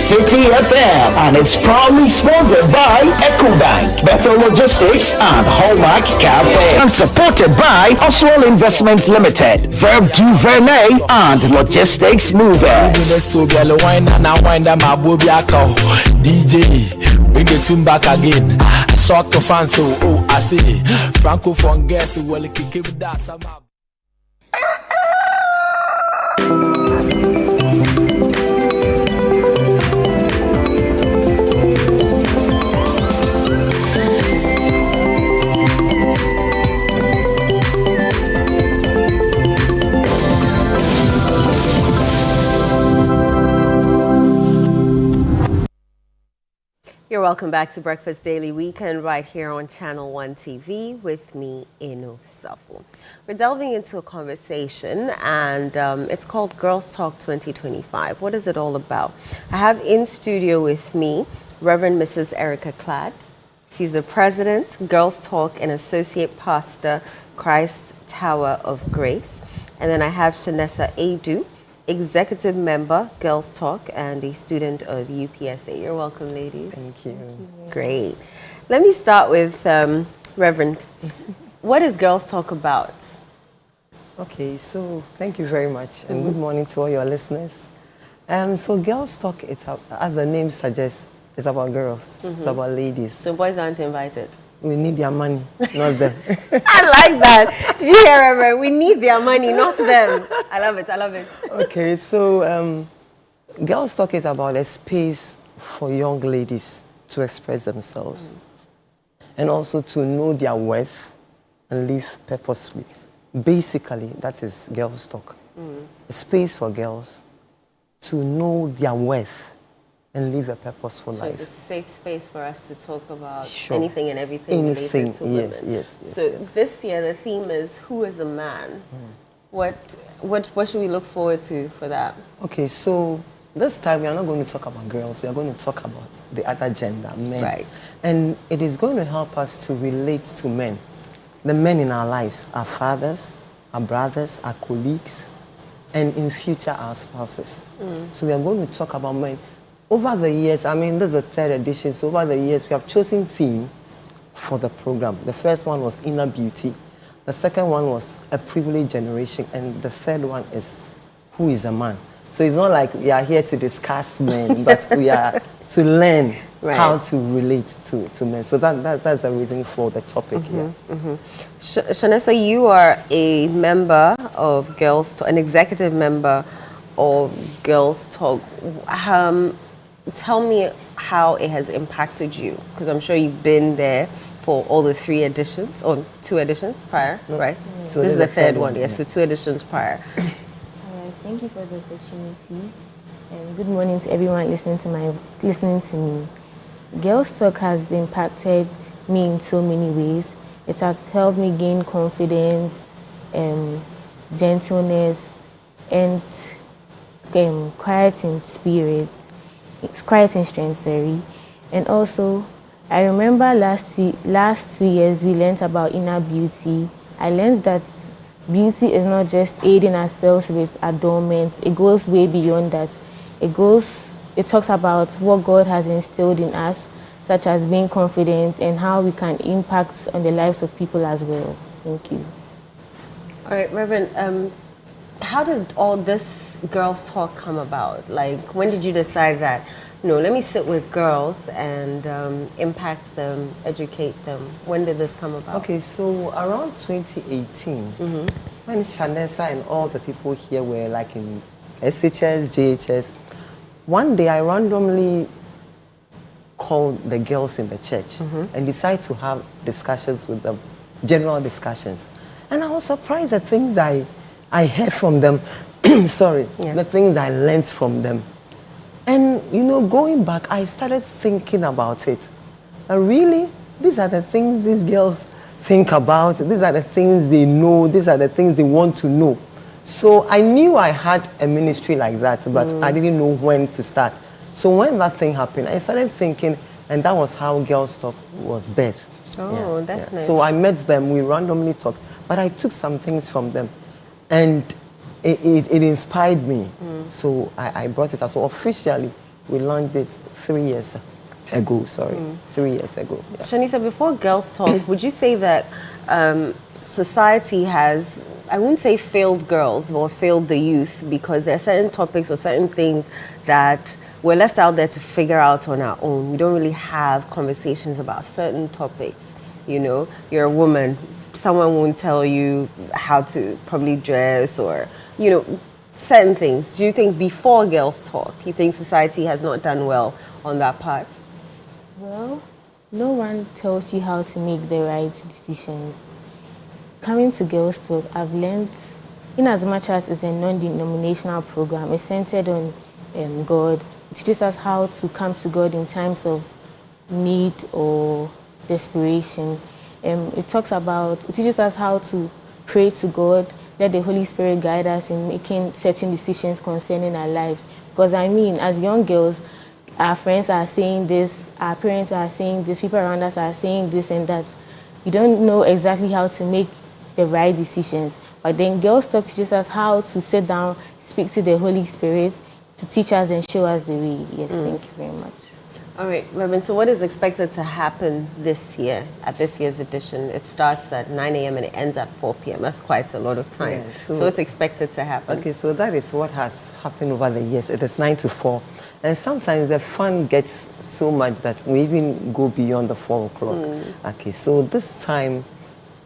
TTFM, and it's proudly sponsored by EcoBank, Bethel Logistics, and Hallmark Cafe, and supported by Oswald Investments Limited, Verb Duvernay, and Logistics Movers. DJ, bring the tune back again. I shock the fans, so I see Franco from Guess will keep that somehow. You're welcome back to Breakfast Daily Weekend right here on Channel 1 TV with me, Eno Safo. We're delving into a conversation and it's called Girls Talk 2025. What is it all about? I have in studio with me Reverend Mrs. Erica Cladd. She's the president, Girls Talk, and associate pastor, Christ Tower of Grace. And then I have Shanessa Adu, executive member, Girls Talk, and a student of UPSA. You're welcome, ladies. Thank you. Great. Let me start with Reverend. What is Girls Talk about? Okay, so thank you very much, and good morning to all your listeners. So Girls Talk, is, as the name suggests, it's about girls. It's about ladies. So boys aren't invited? We need their money, not them. I like that. Did you hear, Reverend? We need their money, not them. I love it. I love it. Okay, so Girls Talk is about a space for young ladies to express themselves and also to know their worth and live purposefully. Basically, that is Girls Talk. A space for girls to know their worth and live a purposeful life. So it's a safe space for us to talk about anything and everything related to yes, women. yes. So this year the theme is Who is a Man? What should we look forward to for that? Okay, so this time we are not going to talk about girls. We are going to talk about the other gender, men. Right. And it is going to help us to relate to men. The men in our lives, our fathers, our brothers, our colleagues, and in future our spouses. So we are going to talk about men. Over the years, I mean, this is the third edition, so over the years, we have chosen themes for the program. The first one was inner beauty, The second one was a privileged generation. And the third one is, who is a man? So it's not like we are here to discuss men, but we are to learn how to relate to men. So that's the reason for the topic here. Shanessa, you are a member of Girls Talk, an executive member of Girls Talk. Tell me how it has impacted you, because I'm sure you've been there for all the 3 editions, or 2 editions prior, right? So this is the third one, yes, so 2 editions prior. Thank you for the opportunity, and good morning to everyone listening to me. Girls Talk has impacted me in so many ways. It has helped me gain confidence, gentleness, and quiet in spirit. It's quiet in strength, sorry. And also, I remember last 2 years we learned about inner beauty. I learned that beauty is not just aiding ourselves with adornment. It goes way beyond that. It talks about what God has instilled in us, such as being confident and how we can impact on the lives of people as well. Thank you. All right, Reverend, how did all this Girls Talk come about? Like, when did you decide that, let me sit with girls and impact them, educate them? When did this come about? Okay, so around 2018, when Shanessa and all the people here were like in SHS, JHS, one day I randomly called the girls in the church and decided to have discussions with them, general discussions. And I was surprised at things I heard from them, the things I learned from them. And, going back, I started thinking about it. And really, these are the things these girls think about. These are the things they know. These are the things they want to know. So I knew I had a ministry like that, but I didn't know when to start. So when that thing happened, I started thinking, and that was how Girls Talk was birthed. Oh, that's nice. So I met them, we randomly talked, but I took some things from them. And it inspired me. So I brought it out. So officially, we launched it 3 years ago, 3 years ago. Yeah. Shanessa, before Girls Talk, would you say that society has, I wouldn't say failed girls or failed the youth, because there are certain topics or certain things that we're left out there to figure out on our own. We don't really have conversations about certain topics. You're a woman, someone won't tell you how to probably dress or, certain things. Do you think before Girls Talk, you think society has not done well on that part? Well, no one tells you how to make the right decisions. Coming to Girls Talk, I've learned, in as much as it's a non-denominational program, it's centered on God. It teaches us how to come to God in times of need or desperation. It teaches us how to pray to God, let the Holy Spirit guide us in making certain decisions concerning our lives. Because as young girls, our friends are saying this, our parents are saying this, people around us are saying this and that. You don't know exactly how to make the right decisions. But then Girls Talk teaches us how to sit down, speak to the Holy Spirit, to teach us and show us the way. Yes, thank you very much. All right, Reverend, so what is expected to happen this year, at this year's edition? It starts at 9 a.m. and it ends at 4 p.m. That's quite a lot of time. Yeah, so what's expected to happen? Okay, so that is what has happened over the years. It is 9 to 4. And sometimes the fun gets so much that we even go beyond the 4 o'clock. Okay, so this time,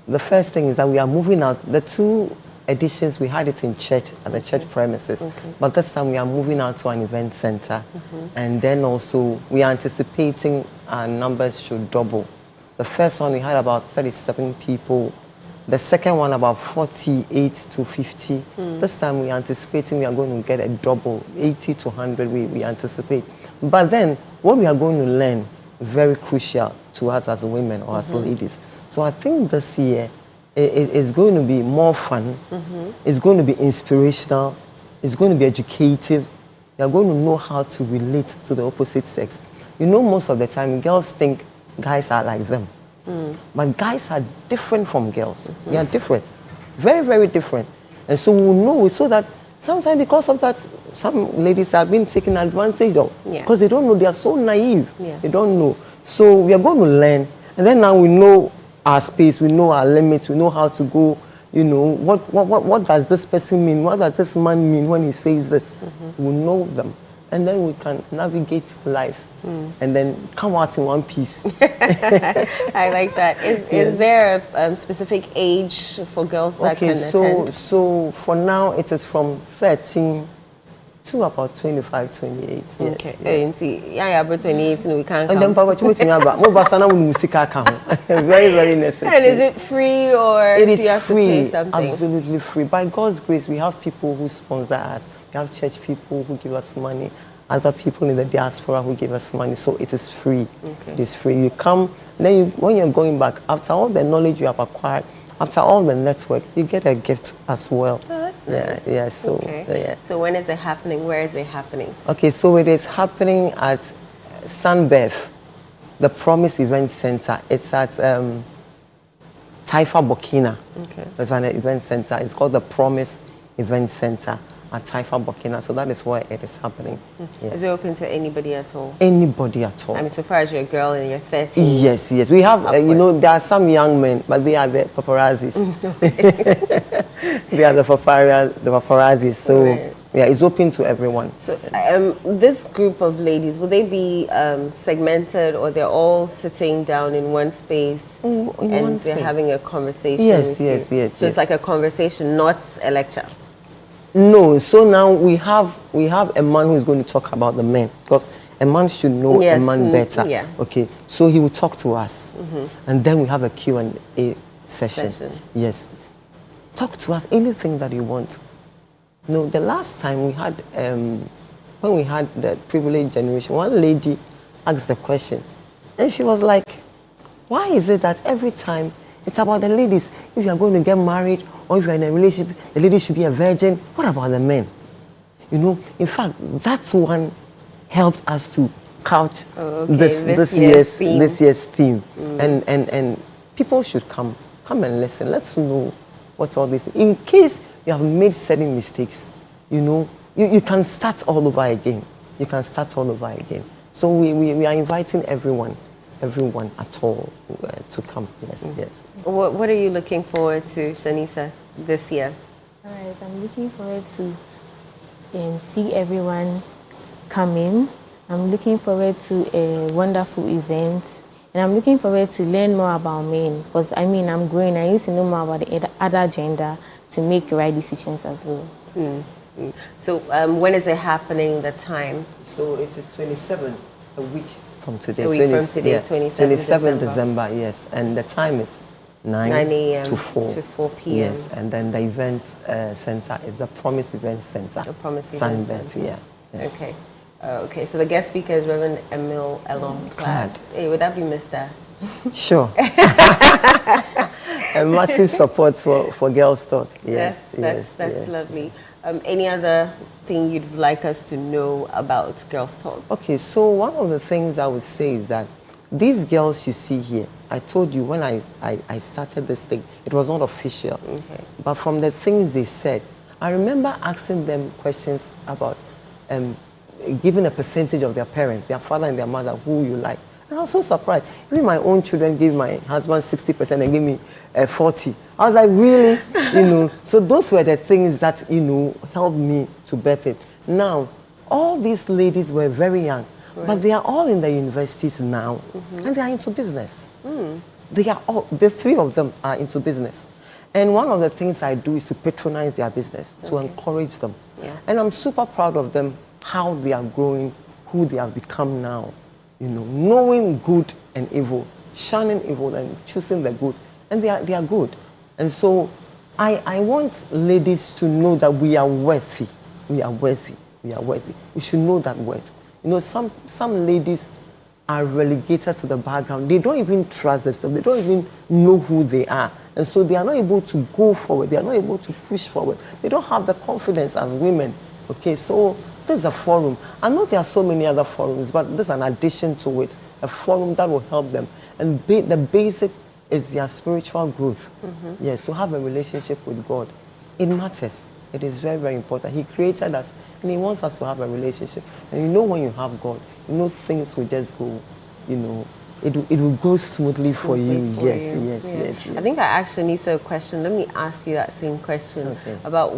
the first thing is that we are moving out. The 2 editions, we had it in church, at the church premises. But this time we are moving out to an event center. And then also, we are anticipating our numbers should double. The first one, we had about 37 people. The second one, about 48 to 50. This time, we are anticipating we are going to get a double, 80 to 100, we anticipate. But then, what we are going to learn, very crucial to us as women or as ladies. So I think this year, it's going to be more fun. It's going to be inspirational. It's going to be educative. You're going to know how to relate to the opposite sex. Most of the time, girls think guys are like them. But guys are different from girls. They are different. Very, very different. And so we know so that sometimes because of that, some ladies have been taken advantage of. Because they don't know. They are so naive. They don't know. So we are going to learn. And then now we know our space, we know our limits, we know how to go. You know, what does this person mean? What does this man mean when he says this? We know them. And then we can navigate life and then come out in one piece. I like that. Is there a specific age for girls that can attend? So for now, it is from 13 to about 25, 28. Okay. Yeah, but 28, we can't and then very, very necessary. And is it free or it is do you have free, to pay something? absolutely free. By God's grace, we have people who sponsor us. We have church people who give us money. Other people in the diaspora who give us money. So it is free. Okay. It is free. You come, then when you're going back, after all the knowledge you have acquired, after all the network, you get a gift as well. Oh, that's nice. Yeah, so, okay. yeah. So when is it happening? Where is it happening? Okay, so it is happening at Sunbev, the Promise Event Center. It's at Taifa Burkina. Okay. There's an event center. It's called the Promise Event Center at Taifa Burkina. So that is where it is happening. Yeah. Is it open to anybody at all? Anybody at all. I mean, so far as you're a girl and you're 13. Yes. We have, you know, there are some young men, but they are the paparazzis. They are the paparazzis. So, right. Yeah, it's open to everyone. So this group of ladies, will they be segmented or they're all sitting down in one space in and one they're space. having a conversation? Yes. So it's like a conversation, not a lecture? No, so now we have a man who is going to talk about the men because a man should know a man better. Yeah. Okay, so he will talk to us, and then we have a Q&A session. Yes, talk to us anything that you want. No, the last time we had when we had the privileged generation, one lady asked the question, and she was like, "Why is it that every time it's about the ladies? If you are going to get married or if you're in a relationship, the lady should be a virgin. What about the men?" You know, in fact, that's one helped us to couch this year's theme. And people should come and listen. Let's know what all this. In case you have made certain mistakes, you know, you can start all over again. You can start all over again. So we are inviting everyone at all to come. Yes. What are you looking forward to, Shanisa, this year? All right, I'm looking forward to see everyone come in. I'm looking forward to a wonderful event. And I'm looking forward to learn more about men. Because, I mean, I'm growing. I need to know more about the other gender to make right decisions as well. So when is it happening, the time? So it is 27, a week from today. A week from today, 27 December, yes. And the time is 9 a.m. to 4. To 4 p.m. Yes, and then the event center is the Promise Event Center. The Promise Event Center. Yeah. Okay. Okay, so the guest speaker is Reverend Emil Elom Clad. Hey, would that be Mr.? Sure. A massive support for Girls Talk. Yes, that's lovely. Any other thing you'd like us to know about Girls Talk? Okay, so one of the things I would say is that these girls you see here, I told you when I started this thing, it was not official. Okay. But from the things they said, I remember asking them questions about giving a percentage of their parents, their father and their mother, who you like. And I was so surprised. Even my own children gave my husband 60% and gave me 40%. I was like, really? You know, so those were the things that, you know, helped me to birth it. Now, all these ladies were very young, but they are all in the universities now, and they are into business. They are all, the three of them are into business. And one of the things I do is to patronize their business, to encourage them. Yeah. And I'm super proud of them, how they are growing, who they have become now. You know, knowing good and evil, shunning evil and choosing the good. And they are good. And so I want ladies to know that we are worthy. We are worthy. We are worthy. We should know that worth. You know, some ladies are relegated to the background. They don't even trust themselves. They don't even know who they are. And so they are not able to go forward. They are not able to push forward. They don't have the confidence as women. Okay, so this is a forum. I know there are so many other forums, but this is an addition to it. A forum that will help them. And the basic is their spiritual growth. Yes, to have a relationship with God. It matters. It is very, very important. He created us and He wants us to have a relationship. And you know when you have God, you know things will just go, you know, it will go smoothly for you. For Yes, you. yes, Yeah. yes, yes. I think I asked Shanisa a question. Let me ask you that same question Okay. about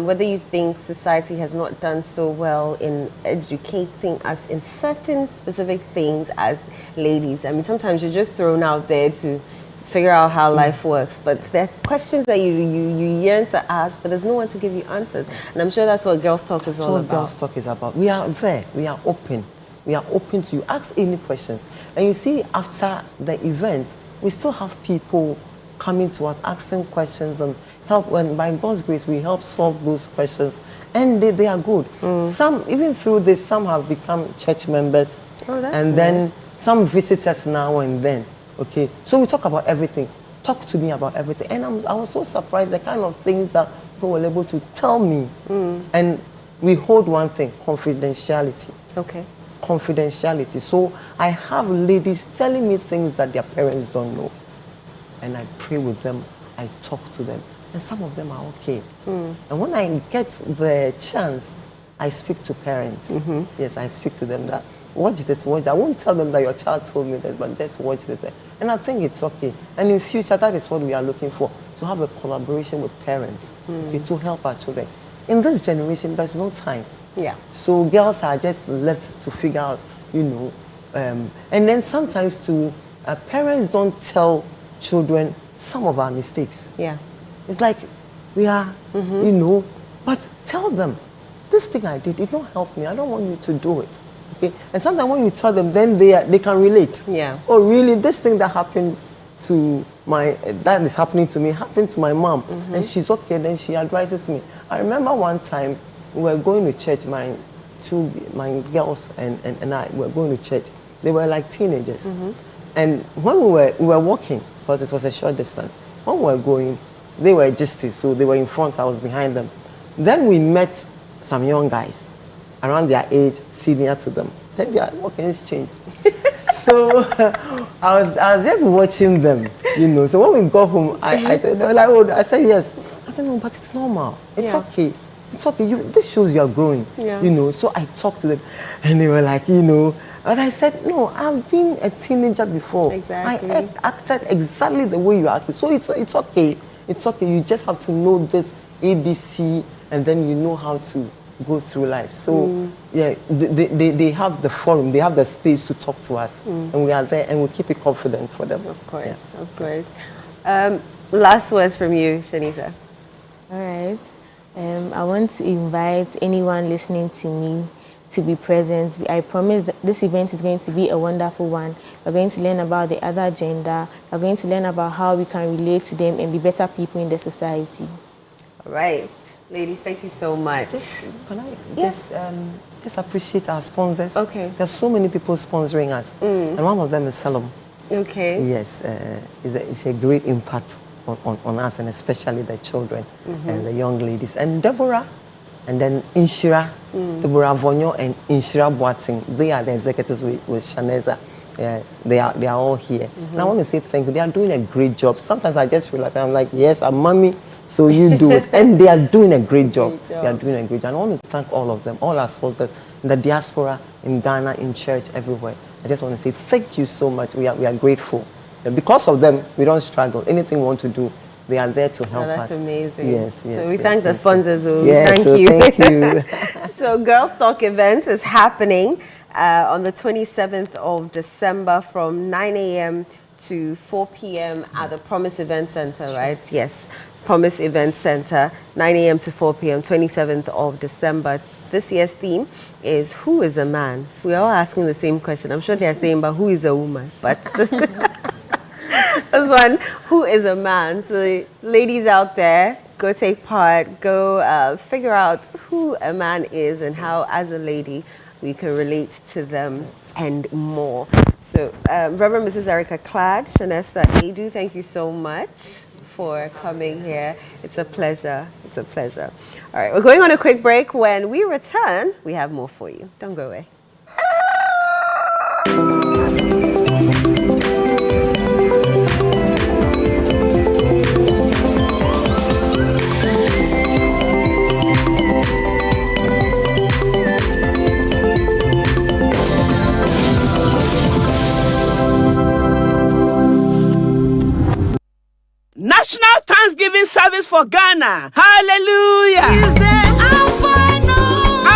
whether you think society has not done so well in educating us in certain specific things as ladies. I mean, sometimes you're just thrown out there to figure out how life works, but there are questions that you yearn to ask, but there's no one to give you answers. And I'm sure that's what Girls Talk is That's all what about. Girls Talk is about. We are there. We are open. We are open to you. Ask any questions. And you see, after the event, we still have people coming to us, asking questions and help. And by God's grace, we help solve those questions. And they are good. Some, even through this, some have become church members. Oh, that's and nice. then some visit us now and then. Okay, so we talk about everything. Talk to me about everything. And I was so surprised the kind of things that people were able to tell me. And we hold one thing, confidentiality. Okay. Confidentiality. So I have ladies telling me things that their parents don't know. And I pray with them, I talk to them. And some of them are okay. And when I get the chance, I speak to parents. Yes, I speak to them that, watch this, watch that. I won't tell them that your child told me this, but let's watch this. And I think it's okay. And in future, that is what we are looking for, to have a collaboration with parents, okay, to help our children. In this generation, there's no time. Yeah. So girls are just left to figure out, you know, and then sometimes too, parents don't tell children some of our mistakes. Yeah. It's like we are, you know, but tell them, this thing I did, it don't help me. I don't want you to do it. Okay. And sometimes when you tell them, then they can relate. Yeah. Oh, really? This thing that happened to that is happening to me, happened to my mom, and she's okay. Then she advises me. I remember one time we were going to church. My girls and I were going to church. They were like teenagers, and when we were walking, because it was a short distance. When we were going, they were gisty, so they were in front. I was behind them. Then we met some young guys around their age, senior to them. Then their walkings changed. So I was just watching them, you know. So when we got home, they were like, oh, I said yes. I said no, but it's normal. It's okay. It's okay. This shows you are growing, you know. So I talked to them, and they were like, you know. And I said, no, I've been a teenager before. Exactly. I acted exactly the way you acted. So it's okay. It's okay. You just have to know this ABC, and then you know how to go through life. So yeah, they have the forum, they have the space to talk to us, and we are there, and we keep it confident for them. Of course, of course. Last words from you, Shanisa. All right. I want to invite anyone listening to me to be present. I promise that this event is going to be a wonderful one. We're going to learn about the other gender. We're going to learn about how we can relate to them and be better people in the society. All right. Ladies, thank you so much. Can I just appreciate our sponsors? Okay. There's so many people sponsoring us, and one of them is Salom. Okay. Yes, it's a great impact on us, and especially the children and the young ladies. And Deborah, and then Inshira, Deborah Vonyo and Inshira Boating, they are the executives with Shaneza. Yes, they are all here. And I want to say thank you. They are doing a great job. Sometimes I just realize, I'm like, yes, I'm mommy, so you do it. And they are doing a great job. They are doing a great job. And I want to thank all of them, all our sponsors, in the diaspora, in Ghana, in church, everywhere. I just want to say thank you so much. We are grateful. And because of them, we don't struggle. Anything we want to do, they are there to help us. That's amazing. Yes. So we thank the sponsors. Yes, thank you. Thank you. So Girls Talk event is happening on the 27th of December from 9 a.m. to 4 p.m. at the Promise Event Center, right? Yes. Promise Event Center, 9 a.m. to 4 p.m., 27th of December. This year's theme is Who is a Man? We are all asking the same question. I'm sure they are saying, but who is a woman? But this one, who is a man? So ladies out there, go take part, go figure out who a man is and how, as a lady, we can relate to them and more. So Reverend Mrs. Erica Cladd, Shanessa Edu, thank you so much for coming here. It's a pleasure. It's a pleasure. All right, we're going on a quick break. When we return, we have more for you. Don't go away. for Ghana. Hallelujah.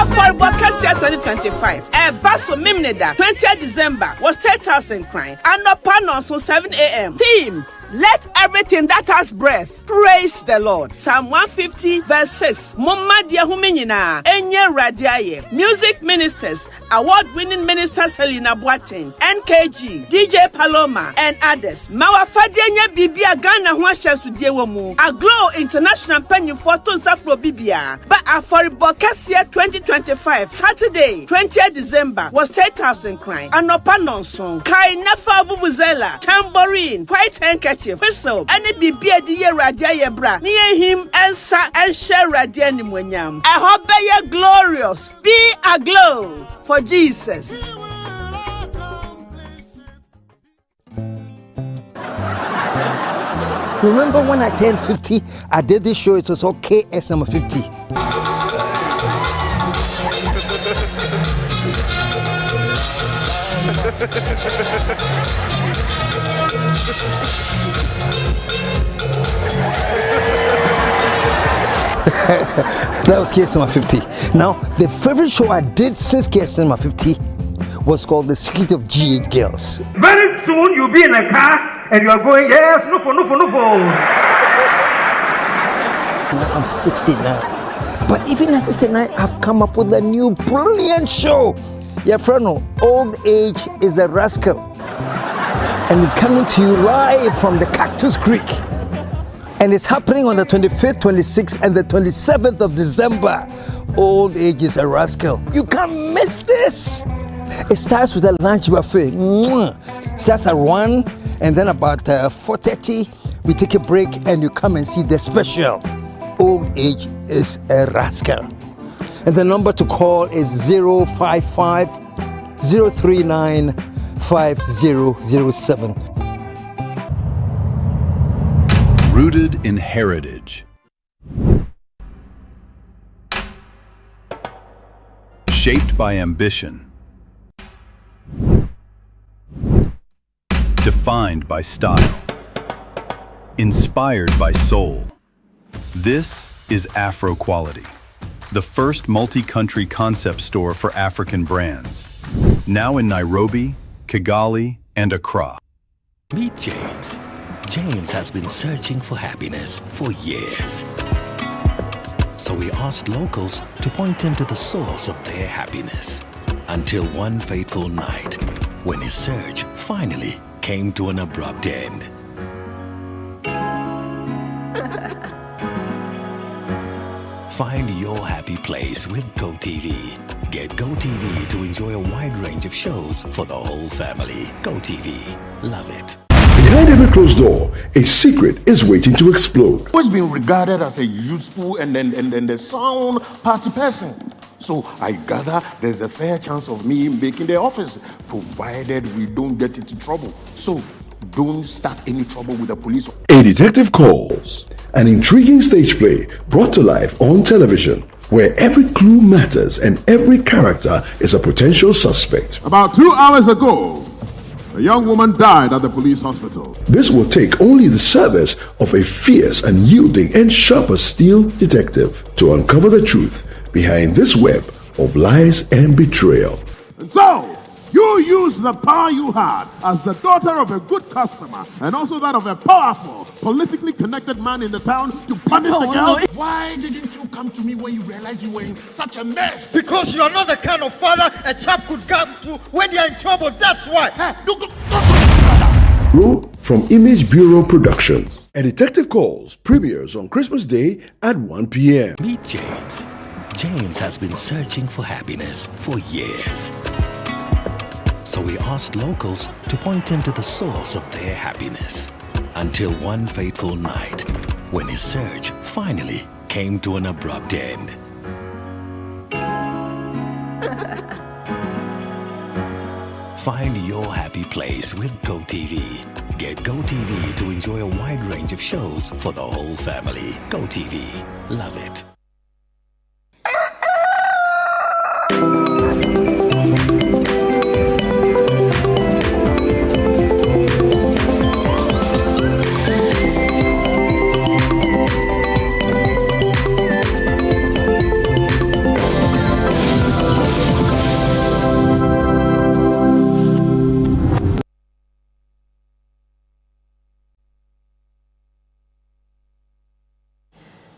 For Bokasia 2025, Basso Mimneda, 20th December was 10,000 crying, and no panel so 7 a.m. Team, let everything that has breath praise the Lord. Psalm 150 verse 6. Mumma dia huminyina enye radiaye. Music ministers, award-winning minister Selina Boateng, NKG, DJ Paloma, and others. Mawa fadienye bibia Ghana huasha sudiewemu. A Glow International penny for Tonsafro bibia. But for Bokasia 2025, Saturday, 20th December was 10,000 crying. And no panon song. Kai nefa vuvuzela, tambourine, white handkerchief. Whistle, any bibia diye radia ye bra, near him and sa and share radia ni mwenyam. I hope ye glorious, be a glow for Jesus. Remember when I turned 50, I did this show, it was called KS number 50. That was KS number 50. Now, the favorite show I did since KS number 50 was called The Secret of GH Girls. Very soon you'll be in a car and you are going, yes, no for. I'm 69. But even at 69, I've come up with a new brilliant show. Yeah, Frano, Old Age is a Rascal. And it's coming to you live from the Cactus Creek. And it's happening on the 25th, 26th, and the 27th of December. Old Age is a Rascal. You can't miss this. It starts with a lunch buffet. Starts at 1, and then about 4:30, we take a break and you come and see the special. Old Age is a Rascal. And the number to call is 055 039 5007. Rooted in heritage. Shaped by ambition. Defined by style. Inspired by soul. This is Afro Quality, the first multi-country concept store for African brands. Now in Nairobi, Kigali, and Accra. Meet James. James has been searching for happiness for years. So we asked locals to point him to the source of their happiness. Until one fateful night, when his search finally came to an abrupt end. Find your happy place with GoTV. Get GoTV to enjoy a wide range of shows for the whole family. GoTV. Love it. Behind every closed door, a secret is waiting to explode. Always been regarded as a useful and the sound party person. So I gather there's a fair chance of me making the office, provided we don't get into trouble. So don't start any trouble with the police. A Detective Calls, an intriguing stage play brought to life on television, where every clue matters and every character is a potential suspect. About 2 hours ago, a young woman died at the police hospital. This will take only the service of a fierce and yielding and sharp as steel detective to uncover the truth behind this web of lies and betrayal. And so, you used the power you had as the daughter of a good customer and also that of a powerful, politically connected man in the town to punish the girl. No. Why didn't you come to me when you realized you were in such a mess? Because you are not the kind of father a chap could come to when they are in trouble. That's why. Grow from Image Bureau Productions. A Detective Calls premieres on Christmas Day at 1 p.m. Meet James. James has been searching for happiness for years. So we asked locals to point him to the source of their happiness. Until one fateful night, when his search finally came to an abrupt end. Find your happy place with GoTV. Get GoTV to enjoy a wide range of shows for the whole family. GoTV. Love it.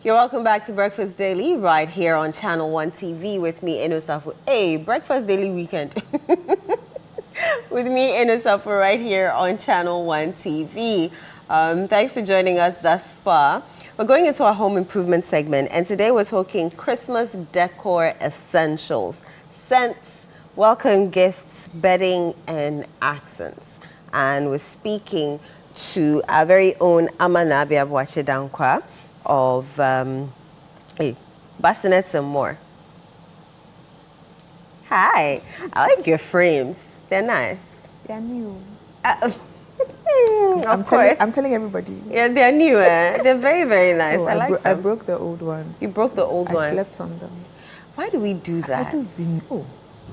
You're welcome back to Breakfast Daily right here on Channel 1 TV with me, Eno Safu. Hey, Breakfast Daily weekend. With me, Eno Safu, right here on Channel 1 TV. Thanks for joining us thus far. We're going into our home improvement segment, and today we're talking Christmas decor essentials, scents, welcome gifts, bedding, and accents. And we're speaking to our very own Amanabi Abuachidankwa of Bassinets and More. Hi, I like your frames. They're nice. They're new. Of course. I'm telling everybody. Yeah, they're new. They're very, very nice. Oh, I like them. I broke the old ones. You broke the old ones? I slept on them. Why do we do that? I don't even know.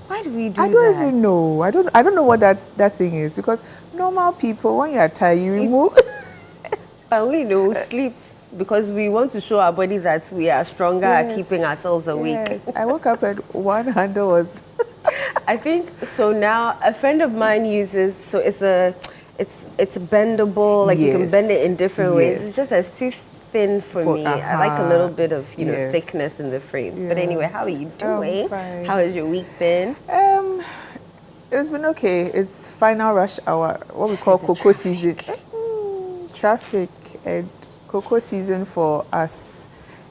Why do we do that? I don't even know. I don't know what that thing is, because normal people, when you are tired, you remove. But we know sleep because we want to show our body that we are stronger at keeping ourselves awake. Yes. I woke up and one handle was. I think so. Now a friend of mine uses, so it's bendable, like you can bend it in different ways. It's just as too thin for me. I like a little bit of thickness in the frames. But anyway, how are you doing? Fine. How has your week been? It's been okay. It's final rush hour, what we call cocoa season. Traffic and cocoa season for us.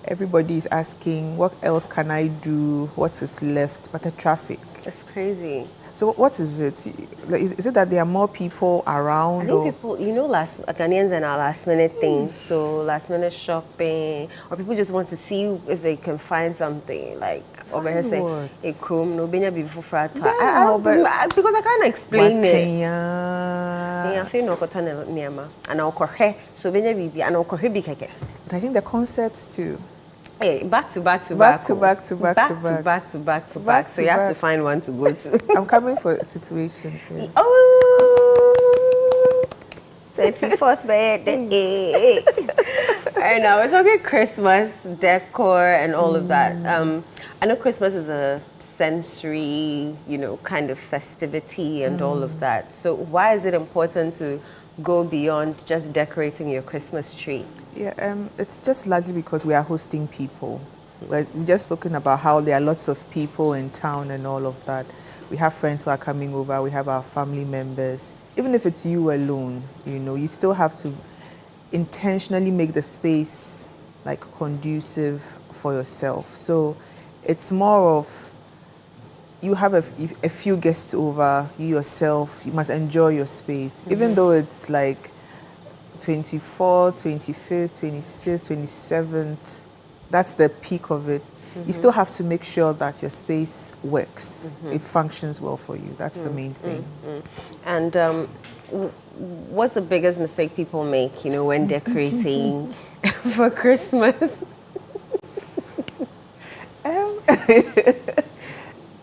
Everybody is asking, what else can I do? What is left? But the traffic. It's crazy. So what is it? Is it that there are more people around? I think people, Ghanaians and our last minute things. So last minute shopping, or people just want to see if they can find something like over say a chrome no benya before frato. Because I can't explain it. Yeah, I feel no cotton and I'll corre so benya bibi and I'll corre bi keke. But I think the concerts too. Hey, back to back. So you have to find one to go to. I'm coming for a situation. Yeah. Oh, 24th birthday. Alright, now we're talking Christmas decor and all of that. I know Christmas is a sensory, kind of festivity and all of that. So why is it important to go beyond just decorating your Christmas tree? Yeah, it's just largely because we are hosting people. We've just spoken about how there are lots of people in town and all of that. We have friends who are coming over, we have our family members. Even if it's you alone, you still have to intentionally make the space like conducive for yourself. So it's more of, you have a few guests over, you yourself, you must enjoy your space. Even though it's like 24th, 25th, 26th, 27th, that's the peak of it. You still have to make sure that your space works. It functions well for you. That's the main thing. And what's the biggest mistake people make, when decorating for Christmas?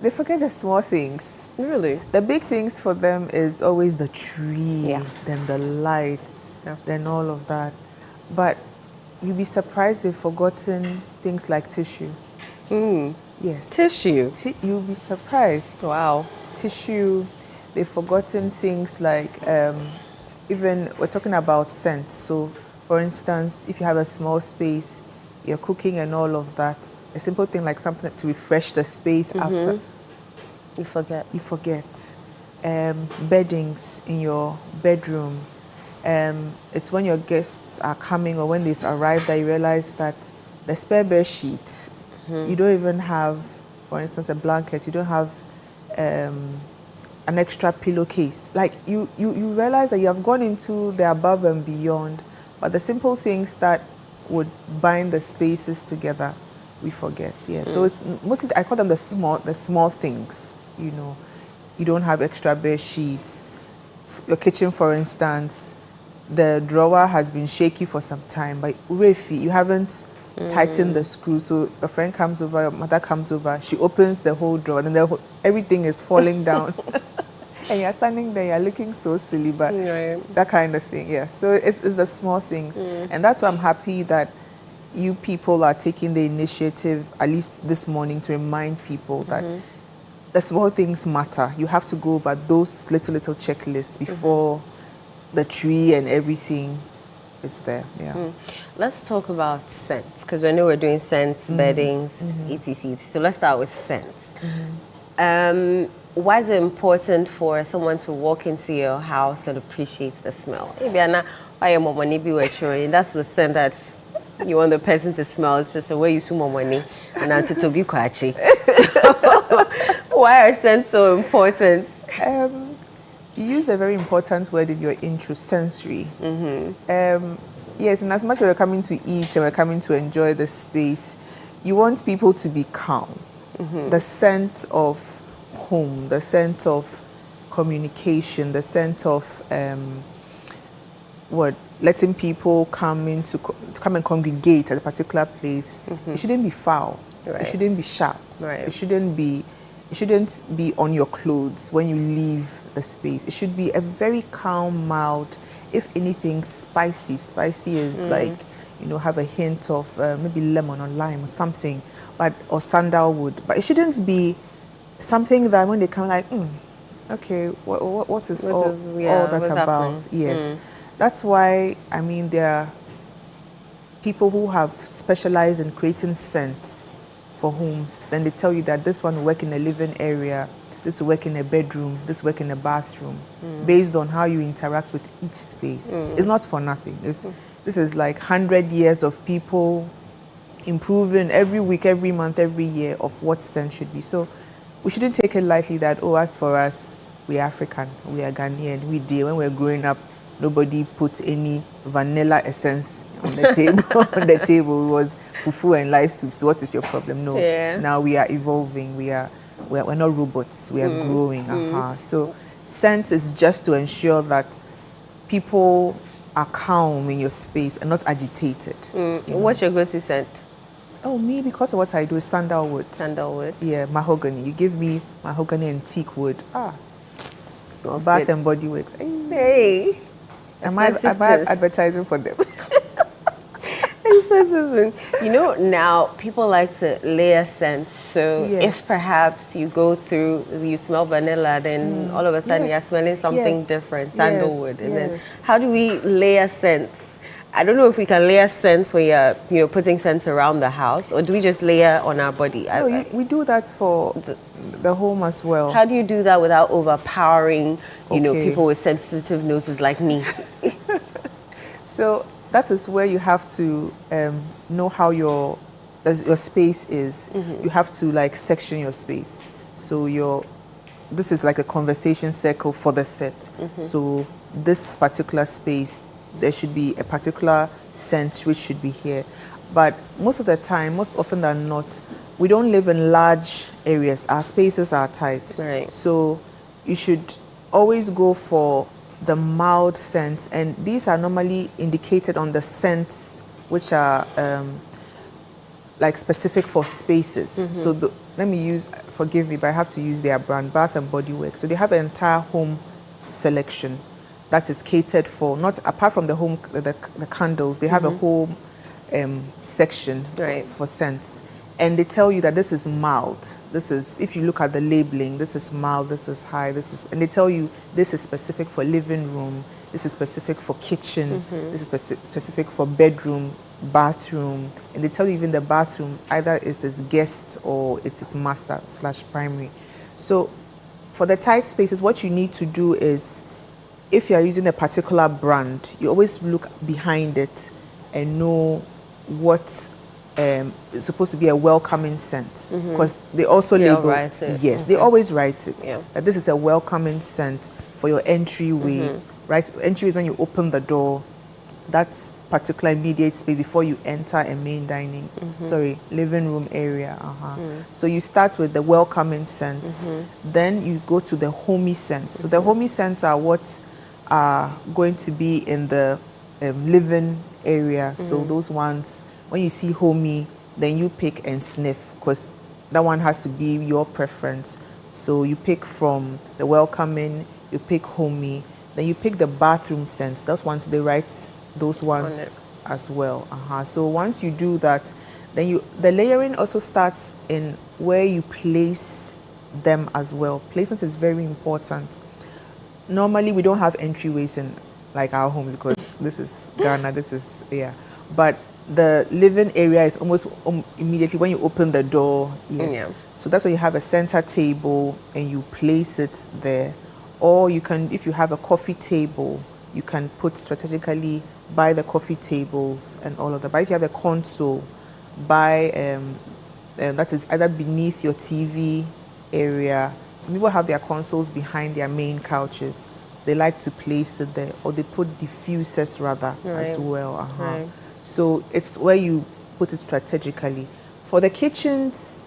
They forget the small things. Really? The big things for them is always the tree, then the lights, then all of that. But you'll be surprised they've forgotten things like tissue. Yes. Tissue? You'll be surprised. Wow. Tissue. They've forgotten things like, even we're talking about scents. So, for instance, if you have a small space, you're cooking and all of that, a simple thing like something to refresh the space after. You forget. You forget. Beddings in your bedroom. It's when your guests are coming or when they've arrived that you realize that the spare bed sheet, you don't even have, for instance, a blanket, you don't have an extra pillowcase. Like you realize that you have gone into the above and beyond, but the simple things that would bind the spaces together, we forget. Yeah. So it's mostly, I call them the small things. You don't have extra bed sheets. Your kitchen, for instance, the drawer has been shaky for some time, but you haven't tightened the screw. So a friend comes over, your mother comes over, she opens the whole drawer, and then everything is falling down. And you're standing there, you're looking so silly, but that kind of thing, yeah. So it's the small things. And that's why I'm happy that you people are taking the initiative, at least this morning, to remind people that the small things matter. You have to go over those little checklists before the tree and everything it's there. Yeah. Let's talk about scents, because I know we're doing scents, beddings, etc. So let's start with scents. Why is it important for someone to walk into your house and appreciate the smell? That's the scent that you want the person to smell. It's just a way you smell more money and to be quachi. Why are scents so important? You use a very important word in your intro, sensory. Yes, and as much as we're coming to eat and we're coming to enjoy the space, you want people to be calm. The scent of home, the scent of communication, the scent of letting people come and congregate at a particular place. It shouldn't be foul. Right. It shouldn't be sharp. Right. It shouldn't be on your clothes when you leave the space. It should be a very calm, mild, if anything, spicy. Spicy is like, have a hint of maybe lemon or lime or something, or sandalwood. But it shouldn't be something that when they come like, okay, what is all that about? Happening? Yes. That's why, there are people who have specialized in creating scents for homes. Then they tell you that this one will work in a living area, this will work in a bedroom, this will work in a bathroom, based on how you interact with each space. It's not for nothing. This is like 100 years of people improving every week, every month, every year of what scent should be. So we shouldn't take it lightly that, as for us, we're African, we are Ghanaian, when we're growing up, nobody put any vanilla essence on the table. On the table, it was fufu and light soup. So what is your problem? No. Yeah. Now we are evolving. We're not robots. We are growing. So scent is just to ensure that people are calm in your space and not agitated. What's your go-to scent? Oh, me, because of what I do, is sandalwood. Sandalwood. Yeah, mahogany. You give me mahogany and teak wood. Smells Bath good. and Body Works. Hey. Am I advertising for them? Expensive. Now people like to layer scents. So if perhaps you smell vanilla, then all of a sudden you're smelling something different, sandalwood. And then how do we layer scents? I don't know if we can layer scents when you're putting scents around the house, or do we just layer on our body? No, we do that for the home as well. How do you do that without overpowering, people with sensitive noses like me? So that is where you have to know how your space is. You have to section your space. So this is like a conversation circle for the set. So this particular space, there should be a particular scent which should be here. But most of the time, most often than not, we don't live in large areas. Our spaces are tight. Right. So you should always go for the mild scents, and these are normally indicated on the scents which are specific for spaces. So forgive me, but I have to use their brand, Bath and Body Works. So they have an entire home selection that is catered for, not apart from the home, the candles, they have a whole section for scents. And they tell you that this is mild. This is, if you look at the labeling, this is mild, this is high, and they tell you this is specific for living room, this is specific for kitchen, this is specific for bedroom, bathroom, and they tell you even the bathroom, either it's its guest or it's its master / primary. So for the tight spaces, what you need to do is, if you are using a particular brand, you always look behind it and know what is supposed to be a welcoming scent, because they also label. Write it. Yes, they always write it that this is a welcoming scent for your entryway. Right, entry is when you open the door. That's particular immediate space before you enter a main dining, living room area. So you start with the welcoming scents, then you go to the homey scents. So the homey scents are what are going to be in the living area. So those ones, when you see homey, then you pick and sniff, because that one has to be your preference. So you pick from the welcoming, you pick homey, then you pick the bathroom scents. Those ones, they write those ones as well. So once you do that, then the layering also starts in where you place them as well. Placement is very important. Normally, we don't have entryways in our homes, because this is Ghana, this is, yeah. But the living area is almost immediately when you open the door, yes. Yeah. So that's why you have a center table and you place it there. Or you can, if you have a coffee table, you can put strategically by the coffee tables and all of that. But if you have a console, by that is either beneath your TV area. Some people have their consoles behind their main couches. They like to place it there, or they put diffusers rather as well. Right. So it's where you put it strategically. For the kitchens,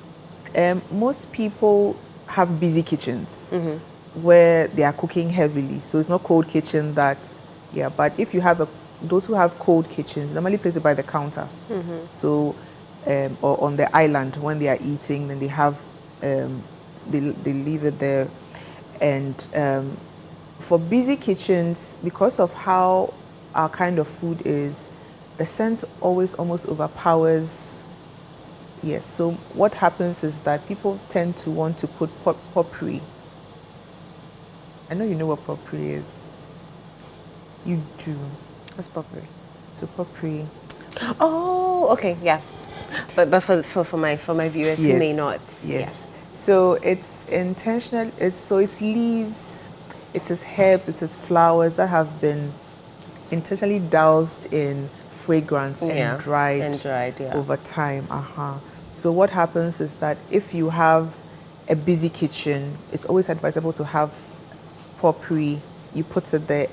most people have busy kitchens where they are cooking heavily. So it's not cold kitchen that, yeah. But if you have those who have cold kitchens, normally place it by the counter. So or on the island when they are eating, then they have they leave it there. And for busy kitchens, because of how our kind of food is, the scent always almost overpowers. Yes, so what happens is that people tend to want to put potpourri. I know you know what potpourri is. You do. What's potpourri? So potpourri. Oh, okay, yeah. But for my viewers who may not. Yes. Yeah. So it's intentional. It's leaves, it is herbs, it is flowers that have been intentionally doused in fragrance and dried over time. So what happens is that if you have a busy kitchen, it's always advisable to have potpourri. You put it there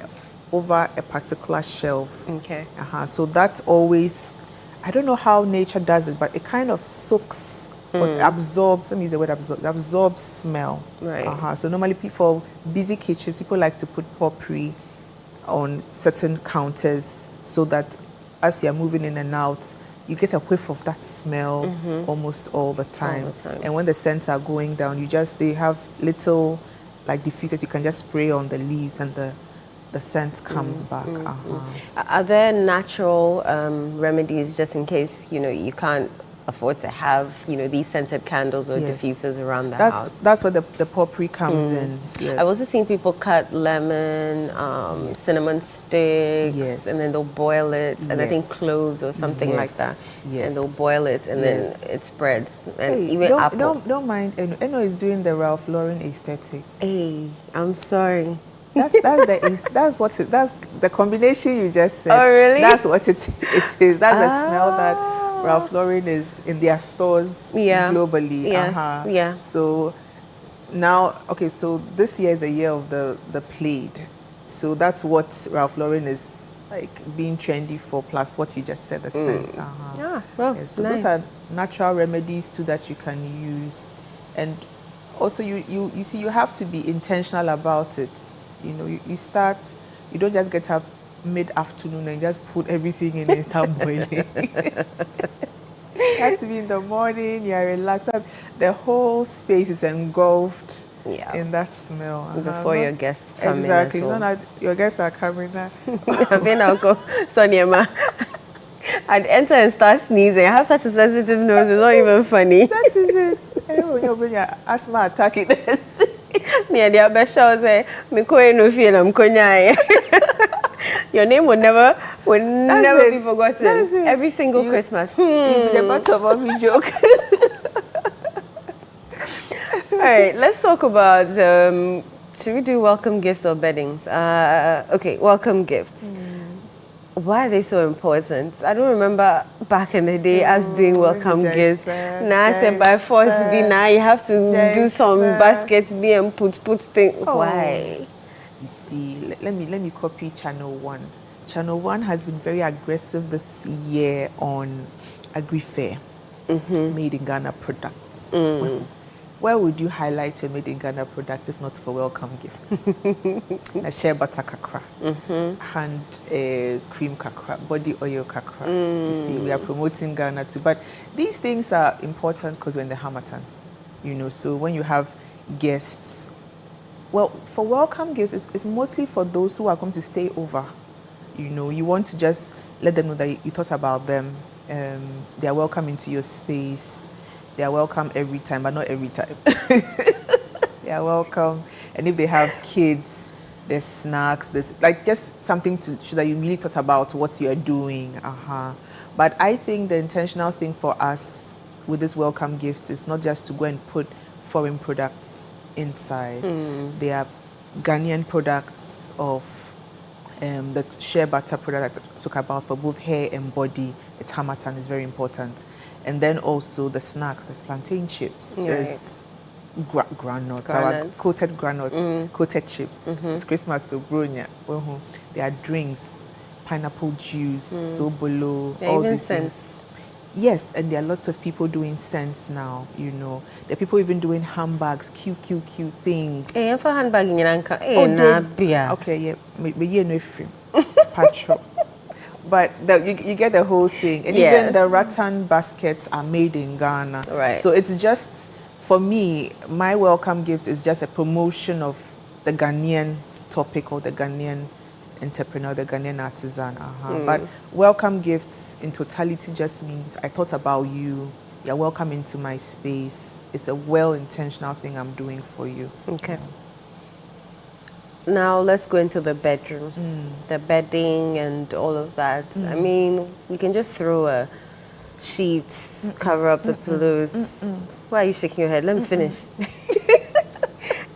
over a particular shelf. Okay. So that always, I don't know how nature does it, but it kind of soaks or absorbs. Let me use the word absorb. Absorbs smell. Right. So normally, for busy kitchens, people like to put potpourri on certain counters so that as you are moving in and out, you get a whiff of that smell almost all the time. And when the scents are going down, they have little like diffusers you can just spray on the leaves and the scent comes back. Are there natural remedies just in case you can't afford to have these scented candles or diffusers around the house? That's where the potpourri comes in. Yes. I've also seen people cut lemon, cinnamon sticks, and then they'll boil it, and I think cloves or something like that. And they'll boil it, and then it spreads. And even apple. Don't mind. Eno is doing the Ralph Lauren aesthetic. Hey, I'm sorry. That's the combination you just said. Oh, really? That's what it is. That's the smell that Ralph Lauren is in their stores globally. Yes. So now, so this year is the year of the plaid. So that's what Ralph Lauren is like being trendy for, plus what you just said, the scents. So those are natural remedies too that you can use. And also you see, you have to be intentional about it. You start, you don't just get up mid-afternoon and just put everything in and start boiling. It has to be in the morning, you're relaxed. The whole space is engulfed in that smell. Before your guests come exactly. in. Exactly. Your guests are coming now. I'll go, Sonia Ma. I'd enter and start sneezing. I have such a sensitive nose, it's not even funny. That is it. You'll bring your asthma attacking this. Yeah, the Abesha say, no feel I'm konyaye. Your name would never be forgotten. Every single Christmas. You'll be the butt of every joke. All right, let's talk about, should we do welcome gifts or beddings? Okay, welcome gifts. Why are they so important? I don't remember back in the day us doing welcome gifts. Now I said by force be now you have to do some baskets be and put things. Why? You see, let me copy Channel One. Channel One has been very aggressive this year on Agri-Fair, made in Ghana products. Where would you highlight your made in Ghana products if not for welcome gifts? A shea butter kakra, hand cream kakra, body oil kakra. You see, we are promoting Ghana too. But these things are important because we're in the Hamatan, so when you have guests, well, for welcome gifts, it's mostly for those who are going to stay over. You want to just let them know that you thought about them. They are welcome into your space. They are welcome every time, but not every time. They are welcome. And if they have kids, there's snacks, there's like just something to show that you really thought about what you're doing. But I think the intentional thing for us with this welcome gifts is not just to go and put foreign products inside. They are Ghanaian products of the shea butter product that I spoke about for both hair and body. It's Hamatan, is very important. And then also the snacks, there's plantain chips, there's granuts, our coated granuts, coated chips. It's Christmas, so bronya. There are drinks, pineapple juice, sobolo, all even these scents. things. Yes, and there are lots of people doing scents now, you know. There are people even doing handbags, cute things. Hey, for handbag in Yanka. Okay, yeah, me no free. Patrol. But you get the whole thing. And even the rattan baskets are made in Ghana. Right. So it's just, for me, my welcome gift is just a promotion of the Ghanaian topic or the Ghanaian entrepreneur, the Ghanaian artisan. But welcome gifts in totality just means I thought about you. You're welcome into my space. It's a well-intentional thing I'm doing for you. Okay. Now let's go into the bedroom, the bedding and all of that. I mean, we can just throw sheets, cover up the pillows. Why are you shaking your head? Let me finish.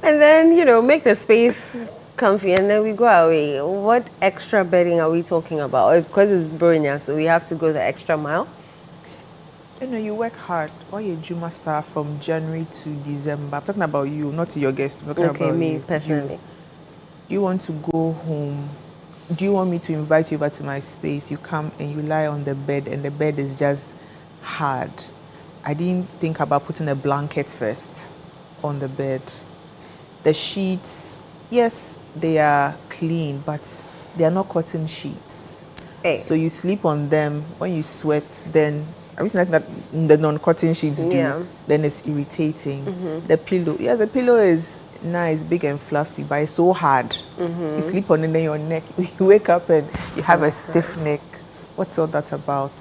And then, you know, make the space comfy and then we go away. What extra bedding are we talking about? Because it's Bronya, so we have to go the extra mile. You know, you work hard. Why you Juma star from January to December? I'm talking about you, not your guest. I'm talking about me you. personally. You want to go home. Do you want me to invite you over to my space? You come and you lie on the bed and the bed is just hard. I didn't think about putting a blanket first on the bed. The sheets, yes, they are clean, but they are not cotton sheets. So you sleep on them. When you sweat, then everything like that the non-cotton sheets do, then it's irritating. The pillow, yes, the pillow is nice, big and fluffy, but it's so hard. You sleep on it, then your neck, you wake up and you have a stiff neck. What's all that about?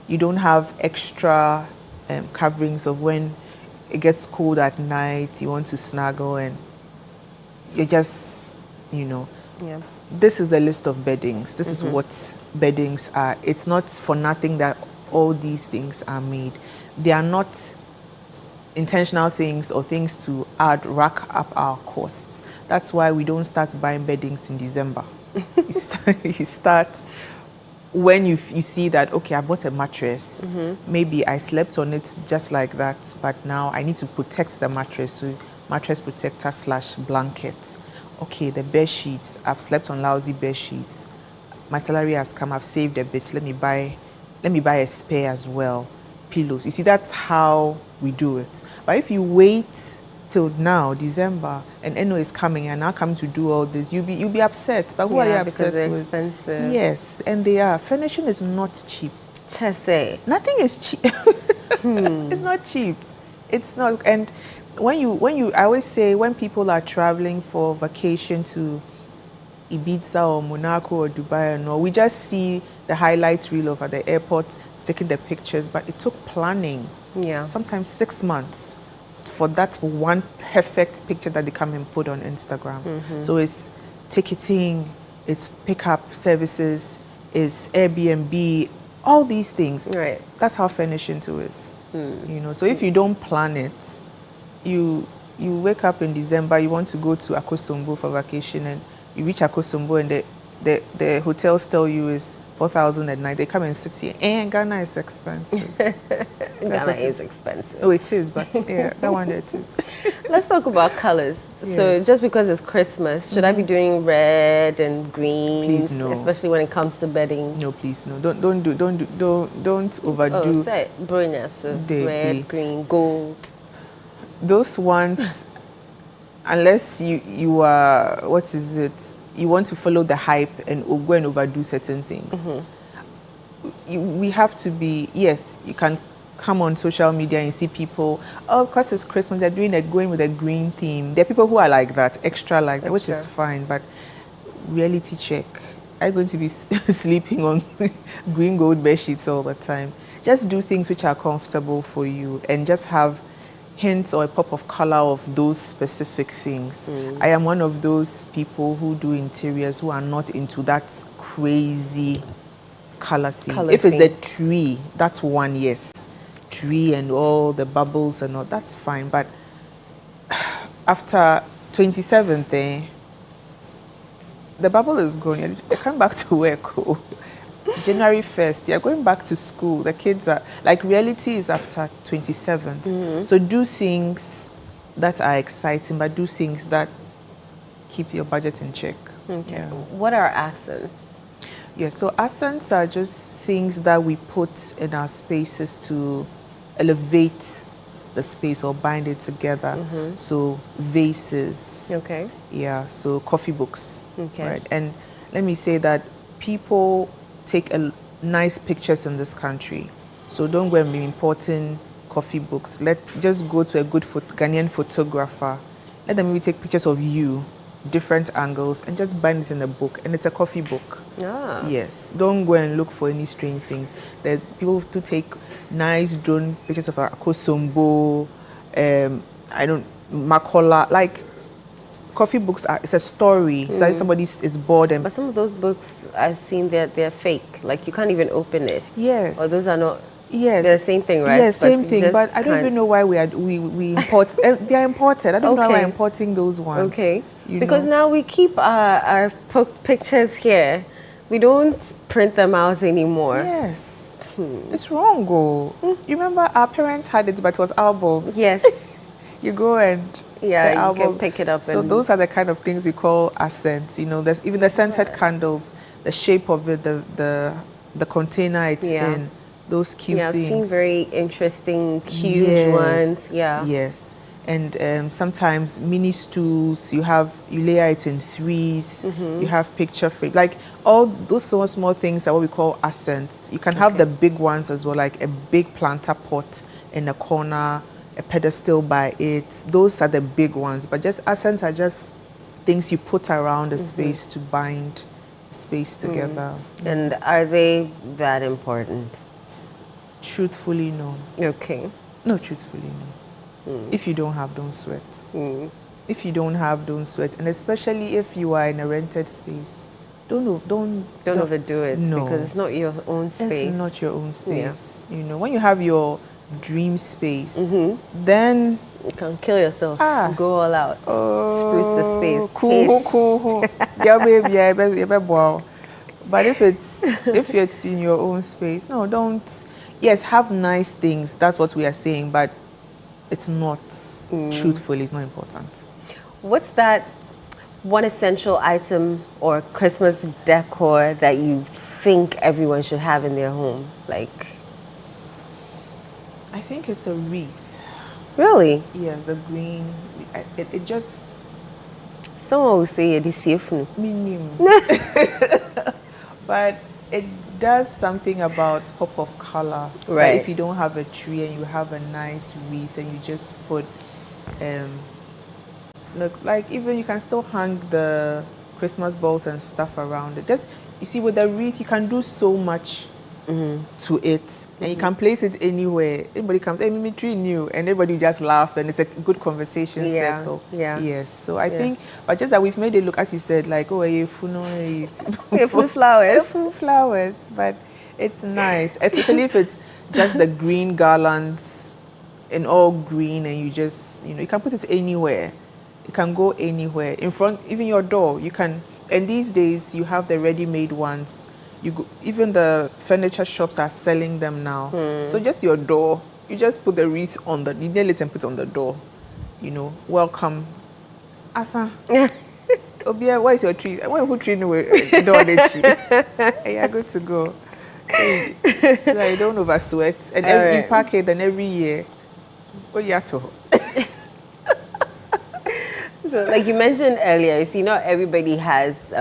You don't have extra coverings of when it gets cold at night, you want to snuggle and you're just, you know. This is the list of beddings. This is what beddings are. It's not for nothing that all these things are made. They are not intentional things or things to rack up our costs. That's why we don't start buying beddings in December. You start when you see that, okay, I bought a mattress. Maybe I slept on it just like that, but now I need to protect the mattress. So mattress protector / blanket. Okay, the bed sheets. I've slept on lousy bed sheets. My salary has come. I've saved a bit. Let me buy a spare as well. Pillows. You see, that's how we do it. But if you wait till now, December, and Eno is coming and now coming to do all this, you'll be upset. But who are you upset because they're with? expensive. Yes, and they are. Furnishing is not cheap. Chese. Nothing is cheap. It's not cheap. It's not. And when you, I always say when people are traveling for vacation to Ibiza or Monaco or Dubai, we just see the highlight reel over the airport, taking the pictures, but it took planning. Sometimes 6 months for that one perfect picture that they come and put on Instagram. So it's ticketing, it's pickup services, it's Airbnb, all these things. Right. That's how furnishing too is. You know, so if you don't plan it, you wake up in December, you want to go to Akosombo for vacation, and you reach Akosombo and the hotels tell you is 4,000 at night. They come and sit here, and Ghana is expensive. Ghana is expensive. Oh, it is, but yeah, that one it is. Let's talk about colors. So just because it's Christmas, should I be doing red and greens? Please no. Especially when it comes to bedding. No, please no. Don't overdo. Oh, say Bronya, so red, green, gold. Those ones, unless you are, what is it? You want to follow the hype and go and overdo certain things. We have to be, yes, you can come on social media and see people, oh, because it's Christmas, they're going with a green theme. There are people who are like that, extra like that, which is fine, but reality check. I'm going to be sleeping on green gold bed sheets all the time. Just do things which are comfortable for you and just have hint or a pop of color of those specific things. I am one of those people who do interiors who are not into that crazy color thing. If it's the tree, that's one, yes. Tree and all the bubbles and all, that's fine. But after 27th, the bubble is gone. You're coming back to work. January 1st, you're going back to school. The kids are, like, reality is after 27th. So do things that are exciting, but do things that keep your budget in check. Okay. Yeah. What are accents? Yeah, so accents are just things that we put in our spaces to elevate the space or bind it together. So vases. Okay. Yeah, so coffee books. Okay. Right. And let me say that people take nice pictures in this country. So don't go and be importing coffee books. Just go to a good Ghanaian photographer. Let them maybe take pictures of you, different angles, and just bind it in a book. And it's a coffee book. Ah. Yes. Don't go and look for any strange things. There are people to take nice drone pictures of Akosombo, Makola, like coffee books it's a story. It's like somebody is bored and... But some of those books I've seen they're fake. Like you can't even open it. Yes. Or those are not... Yes. They're the same thing, right? Yes, same thing. But I don't even know why we import... they are imported. I don't know why we're importing those ones. Okay. Because now we keep our pictures here. We don't print them out anymore. Yes. It's wrong, You remember our parents had it, but it was albums. Yes. You go and you can pick it up. So those are the kind of things we call accents. You know, there's even the scented candles, the shape of it, the container it's in, those cute things. I've seen very interesting, huge ones. Yeah. Yes. And sometimes mini stools, you layer it in threes, you have picture frame. Like all those small things are what we call accents. You can have the big ones as well, like a big planter pot in a corner, a pedestal by it. Those are the big ones. But just accents are just things you put around a space to bind space together. And are they that important? Truthfully, no. Okay. No, truthfully, no. If you don't have, don't sweat. If you don't have, don't sweat. And especially if you are in a rented space, don't overdo it. No. Because it's not your own space. It's not your own space. You know, when you have your dream space, then you can kill yourself. Go all out. Spruce the space. Cool. Yeah, baby, but if it's in your own space, no, don't. Yes, have nice things. That's what we are saying, but it's not, truthfully, it's not important. What's that one essential item or Christmas decor that you think everyone should have in their home? Like, I think it's a wreath. Really? Yes, the green. It just... Someone will say it is safe. But it does something about pop of color. Right. Like if you don't have a tree and you have a nice wreath and you just put, like even you can still hang the Christmas balls and stuff around it. Just, you see, with the wreath, you can do so much to it, and you can place it anywhere. Anybody comes, hey, Mimi, tree new, and everybody just laugh, and it's a good conversation circle. Yeah. Yes. So I think, but just that we've made it look, as you said, like, oh, you full flowers. Full flowers, but it's nice, especially if it's just the green garlands in all green, and you just, you can put it anywhere. You can go anywhere in front, even your door. You can, and these days you have the ready-made ones. Even the furniture shops are selling them now. So just your door, you just put the wreath on you nail it and put it on the door. Welcome. Asa. Obia, where is your tree? Who tree door? You're good to go. You don't over sweat. And every packet, then every year. So, like you mentioned earlier, you see, not everybody has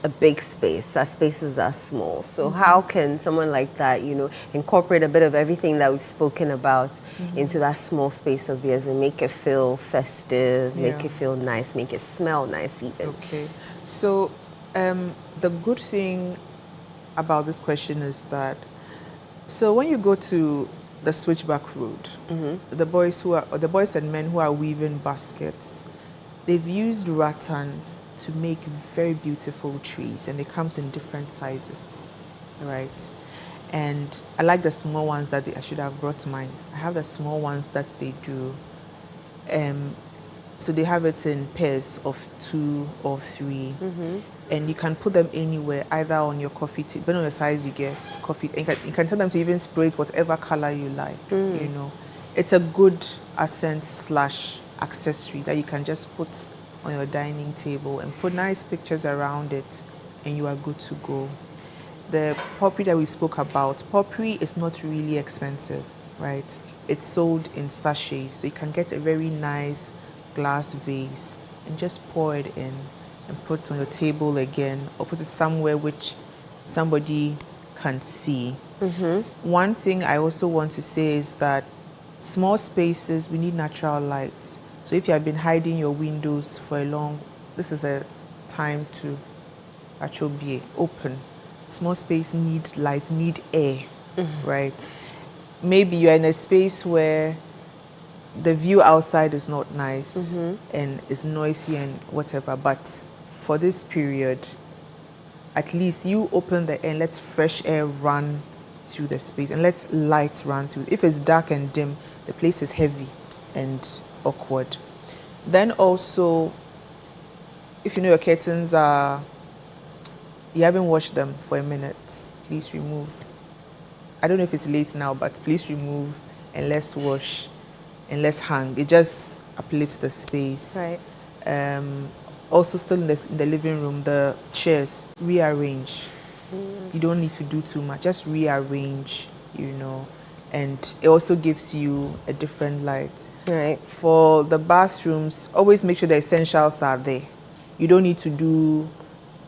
a big space. Our spaces are small. So how can someone like that, incorporate a bit of everything that we've spoken about into that small space of theirs and make it feel festive, make it feel nice, make it smell nice even? Okay. So the good thing about this question is that, so when you go to the Switchback Road. The boys and men who are weaving baskets, they've used rattan to make very beautiful trees, and it comes in different sizes, right? And I like the small ones that I should have brought mine. I have the small ones that they do. So they have it in pairs of 2 or 3, and you can put them anywhere, either on your coffee table, depending on the size you get. You can tell them to even spray it whatever color you like. You know, it's a good accent/accessory that you can just put on your dining table and put nice pictures around it, and you are good to go. The potpourri that we spoke about, potpourri is not really expensive, right? It's sold in sachets, so you can get a very nice glass vase and just pour it in and put it on your table again, or put it somewhere which somebody can see. One thing I also want to say is that small spaces, we need natural light. So if you have been hiding your windows for a long, this is a time to actually be open. Small space need light, need air, right? Maybe you're in a space where the view outside is not nice and it's noisy and whatever, but for this period, at least you open the air and let fresh air run through the space and let light run through. If it's dark and dim, the place is heavy and awkward. Then also, if you know your curtains you haven't washed them for a minute, please remove. I don't know if it's late now, but please remove and let's wash and let's hang. It just uplifts the space. Right. Also, still in the living room, the chairs, rearrange. You don't need to do too much, just rearrange, you know. And it also gives you a different light. Right. For the bathrooms, always make sure the essentials are there. You don't need to do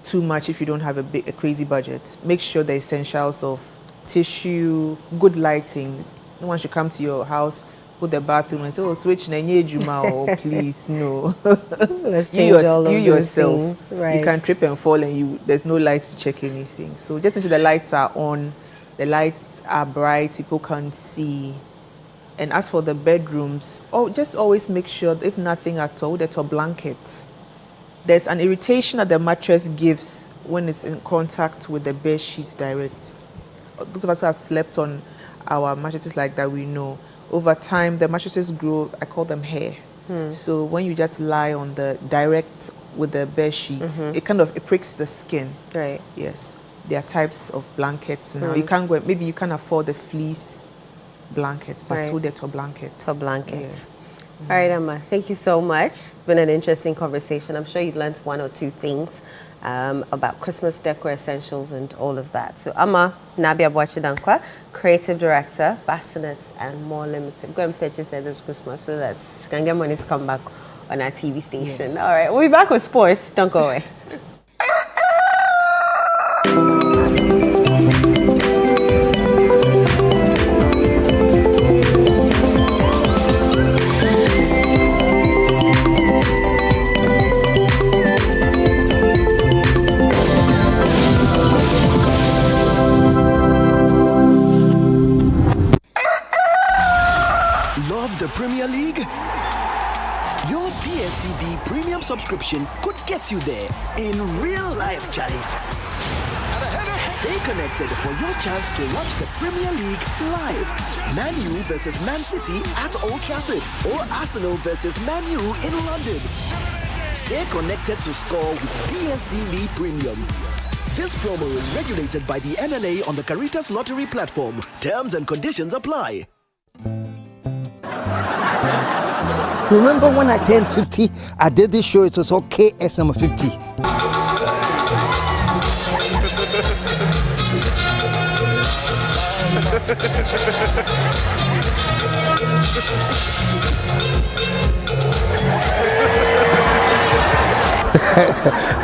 too much if you don't have a crazy budget. Make sure the essentials of tissue, good lighting. No one should come to your house, put the bathroom and say, oh, switch Nenye Juma, or please, no. Let's change all of you those yourself, things. Right. You can trip and fall and there's no lights to check anything. So just make sure the lights are on, the lights are bright, people can see. And as for the bedrooms, just always make sure, if nothing at all, that your blanket. There's an irritation that the mattress gives when it's in contact with the bed sheets direct. Those of us who have slept on our mattresses like that, we know. Over time, the mattresses grow, I call them hair. So when you just lie on the direct with the bed sheets, it pricks the skin. Right. Yes. There are types of blankets now. You can't go, maybe you can't afford the fleece blanket, but Right. with the top blanket. Top blankets. Yes. All right, Amma, thank you so much. It's been an interesting conversation. I'm sure you've learned 1 or 2 things about Christmas decor essentials and all of that. So Amma Nabia Boachidankwa, Creative Director, Bassinets and More Limited. Go and purchase her this Christmas so that she can get money to come back on our TV station. Yes. All right, we'll be back with sports. Don't go away. Love the Premier League? Your DSTV premium subscription could get you there in real life, Charlie. Stay connected for your chance to watch the Premier League live. Man U versus Man City at Old Trafford, or Arsenal versus Man U in London. Stay connected to score with DSTV Premium. This promo is regulated by the NLA on the Caritas Lottery platform. Terms and conditions apply. Remember when I turned 50, I did this show, it was called KSM 50.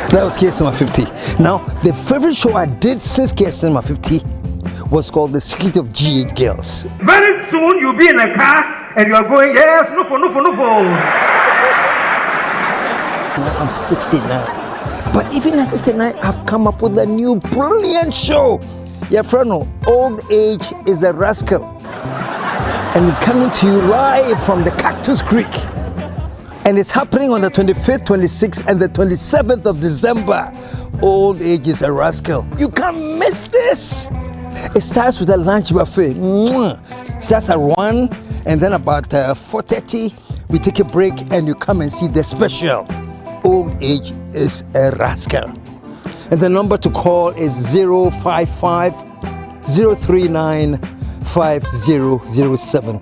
That was KSM 50. Now, the favorite show I did since KSM 50 was called The Secret of GH Girls. Very soon you'll be in a car and you're going, yes, no for. I'm 69. But even at 69, I've come up with a new brilliant show. Your friend, Old Age is a Rascal. and it's coming to you live from the Cactus Creek. And it's happening on the 25th, 26th, and the 27th of December. Old age is a rascal. You can't miss this. It starts with a lunch buffet. Mwah. Starts at 1, and then about 4:30, we take a break, and you come and see the special. Old age is a rascal. And the number to call is 055 039 5007.